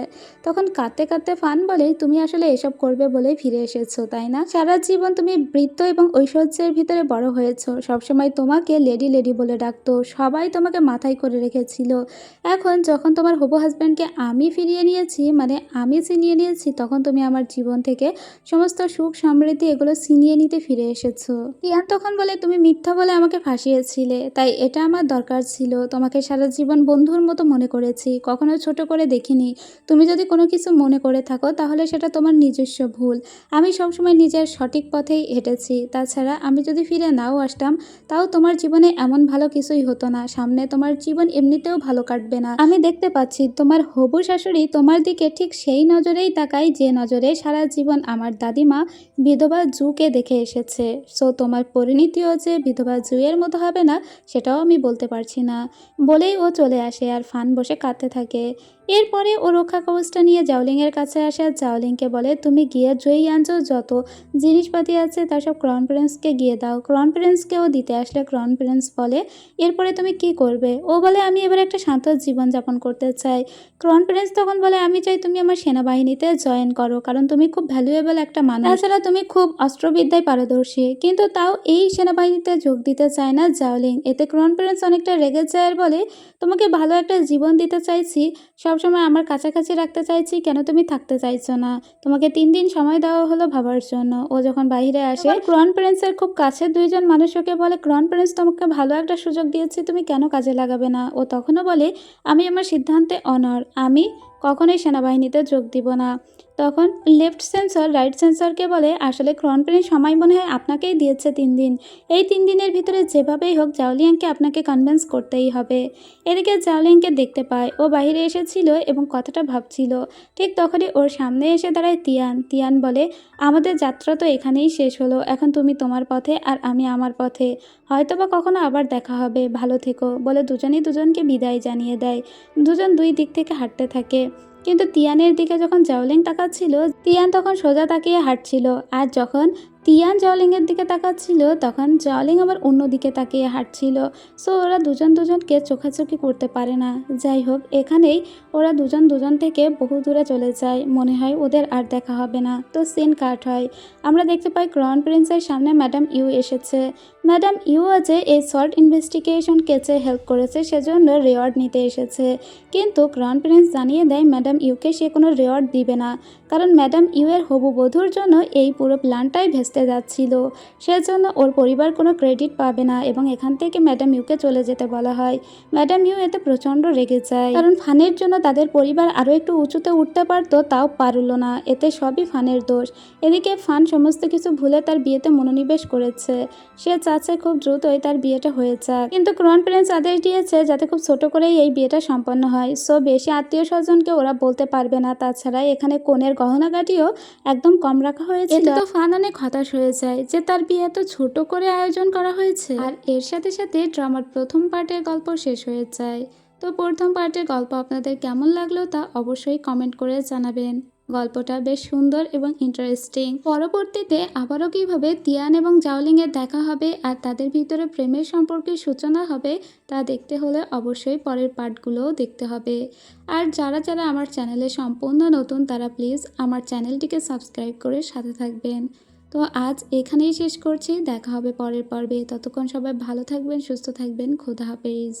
তখন কাঁদতে কাঁদতে ফান বলে, তুমি আসলে এসব করবে বলেই ফিরে এসেছো, তাই না? সারা জীবন তুমি বৃত্ত এবং ঐশ্বর্যের ভিতরে বড় হয়েছো। সবসময় তোমাকে লেডি লেডি বলে ডাকতো, সবাই তোমাকে মাথায় করে রেখেছিল। এখন যখন তোমার হবু হাজব্যান্ডকে আমি ফিরিয়ে নিয়েছি, মানে আমি ছিনিয়ে নিয়েছি, তখন তুমি আমার জীবন থেকে সমস্ত সুখ সমৃদ্ধি এগুলো ছিনিয়ে নিতে ফিরে এসেছো। তিয়ান তখন বলে, তুমি মিথ্যা বলে আমাকে ফাঁসিয়েছিলে, তাই এটা আমার দরকার ছিল। তোমাকে সারা জীবন বন্ধুর মতো মনে করেছি, কখনো ছোট করে দেখিনি। তুমি যদি কোনো কিছু মনে করে থাকো তাহলে সেটা তোমার নিজস্ব ভুল। আমি সবসময় নিজের সঠিক পথেই হেঁটেছি। তাছাড়া আমি যদি ফিরে নাও আসতাম তাও তোমার জীবনে এমন ভালো কিছুই হতো না। সামনে তোমার জীবন এমনিতেও ভালো কাটবে না। আমি দেখতে পাচ্ছি তোমার হবু শাশুড়ি তোমার দিকে ঠিক সেই নজরেই তাকায় যে নজরে সারা জীবন আমার দাদিমা বিধবা জুকে দেখে এসেছে। সো তোমার পরিণতিও যে বিধবা জুয়ের মতো হবে না সেটাও আমি বলতে পারছি না। বলেই ও চলে আসে আর ফান বসে কাঁদতে থাকে। এরপরে ও রক্ষা কবচটা নিয়ে জাওলিংয়ের কাছে আসে আর জাওলিংকে বলে, তুমি গিয়ে জয়ী আনছো যত জিনিসপাতি আছে তা সব ক্রাউন প্রিন্সকে গিয়ে দাও। ক্রাউন প্রিন্সকেও দিতে আসলে ক্রাউন প্রিন্স বলে, এরপরে তুমি কি করবে? ও বলে, আমি এবার একটা শান্ত জীবনযাপন করতে চাই। ক্রাউন প্রিন্স তখন বলে, আমি চাই তুমি আমার সেনাবাহিনীতে জয়েন করো, কারণ তুমি খুব ভ্যালুয়েবল একটা মানুষ। তাছাড়া তুমি খুব অস্ত্রবিদ্যায় পারদর্শী। কিন্তু তাও এই সেনাবাহিনীতে যোগ দিতে চায় না জাওলিং। এতে ক্রাউন প্রিন্স অনেকটা রেগে যায় আর বলে, তোমাকে ভালো একটা জীবন দিতে চাইছি, সবসময় আমার কাছাকাছি রাখতে চাইছি, কেন তুমি থাকতে চাইছো না? তোমাকে 3 দিন সময় দেওয়া হলো ভাবার জন্য। ও যখন বাইরে আসে ক্রাউন প্রিন্সের খুব কাছের 2 জন মানুষ ওকে বলে, ক্রাউন প্রিন্স তোমাকে ভালো একটা সুযোগ দিয়েছে, তুমি কেন কাজে লাগাবে না? ও তখনও বলে, আমি আমার সিদ্ধান্তে অনড়, আমি কখনোই সেনাবাহিনীতে যোগ দিব না। তখন লেফট সেন্সর রাইট সেন্সরকে বলে, আসলে ক্রাউন প্রিন্স সময় মনে হয় আপনাকেই দিয়েছে 3 দিন। এই 3 দিনের ভিতরে যেভাবেই হোক জাওলিয়াংকে আপনাকে কনভিন্স করতেই হবে। এদিকে জাওলিংকে দেখতে পায়, ও বাইরে এসেছিল এবং কথাটা ভাবছিল। ঠিক তখনই ওর সামনে এসে দাঁড়ায় তিয়ান। তিয়ান বলে, আমাদের যাত্রা তো এখানেই শেষ হলো, এখন তুমি তোমার পথে আর আমি আমার পথে। হয়তোবা কখনো আবার দেখা হবে, ভালো থেকো বলে দুজনেই দুজনকে বিদায় জানিয়ে দেয়। দুজন দুই দিক থেকে হাঁটতে থাকে। কিন্তু তিয়ানের দিকে যখন জাওলিং তাকাচ্ছিল, তিয়ান তখন সোজা তাকিয়ে হাঁটছিল। আর যখন তিয়ান জাওলিংয়ের দিকে তাকাচ্ছিল তখন জাওলিং আবার অন্য দিকে তাকিয়ে হাঁটছিল। সো ওরা দুজন দুজনকে চোখাচোখি করতে পারে না। যাই হোক, এখানেই ওরা দুজন দুজন থেকে বহু দূরে চলে যায়। মনে হয় ওদের আর দেখা হবে না। তো সিন কাট হয়। আমরা দেখতে পাই ক্রাউন প্রিন্সের সামনে ম্যাডাম ইউ এসেছে। ম্যাডাম ইউ যে এই শর্ট ইনভেস্টিগেশন কেসে হেল্প করেছে সেজন্য রিওয়ার্ড নিতে এসেছে। কিন্তু ক্রাউন প্রিন্স জানিয়ে দেয় ম্যাডাম ইউকে সে কোনো রিওয়ার্ড দিবে না, কারণ ম্যাডাম ইউ এর হবু বধূর জন্য এই পুরো প্ল্যানটাই ভেস্তে যাচ্ছিল। সেজন্য ওর পরিবার কোনো ক্রেডিট পাবে না এবং এখান থেকে ম্যাডাম ইউকে চলে যেতে বলা হয়। ম্যাডাম ইউ এতে প্রচণ্ড রেগে যায়, কারণ ফানের জন্য তাদের পরিবার আরও একটু উঁচুতে উঠতে পারতো, তাও পারল না। এতে সবই ফানের দোষ। এদিকে ফান সমস্ত কিছু ভুলে তার বিয়েতে মনোনিবেশ করেছে। সে চাচ্ছে খুব দ্রুতই তার বিয়েটা হয়ে যাক, কিন্তু ক্রাউন প্রিন্স আদেশ দিয়েছে যাতে খুব ছোট করেই এই বিয়েটা সম্পন্ন হয়। সো বেশি আত্মীয় স্বজনকে ওরা বলতে পারবে না। তাছাড়া এখানে কনের গহনাগাটিও একদম কম রাখা হয়েছে। এতে তো ফান অনেক হতাশ হয়ে যায় যে তার বিয়ে এত ছোট করে আয়োজন করা হয়েছে। আর এর সাথে সাথে ড্রামার প্রথম পার্টের গল্প শেষ হয়ে যায়। তো প্রথম পার্টের গল্প আপনাদের কেমন লাগলো তা অবশ্যই কমেন্ট করে জানাবেন। গল্পটা বেশ সুন্দর এবং ইন্টারেস্টিং। পরবর্তীতে আবারও কিভাবে তিয়ান এবং জাওলিংয়ের দেখা হবে আর তাদের ভিতরে প্রেমের সম্পর্কের সূচনা হবে তা দেখতে হলে অবশ্যই পরের পার্টগুলোও দেখতে হবে। আর যারা যারা আমার চ্যানেলে সম্পূর্ণ নতুন তারা প্লিজ আমার চ্যানেলটিকে সাবস্ক্রাইব করে সাথে থাকবেন। তো আজ এখানেই শেষ করছি, দেখা হবে পরের পর্বে। ততক্ষণ সবাই ভালো থাকবেন, সুস্থ থাকবেন। খোদা হাফেজ।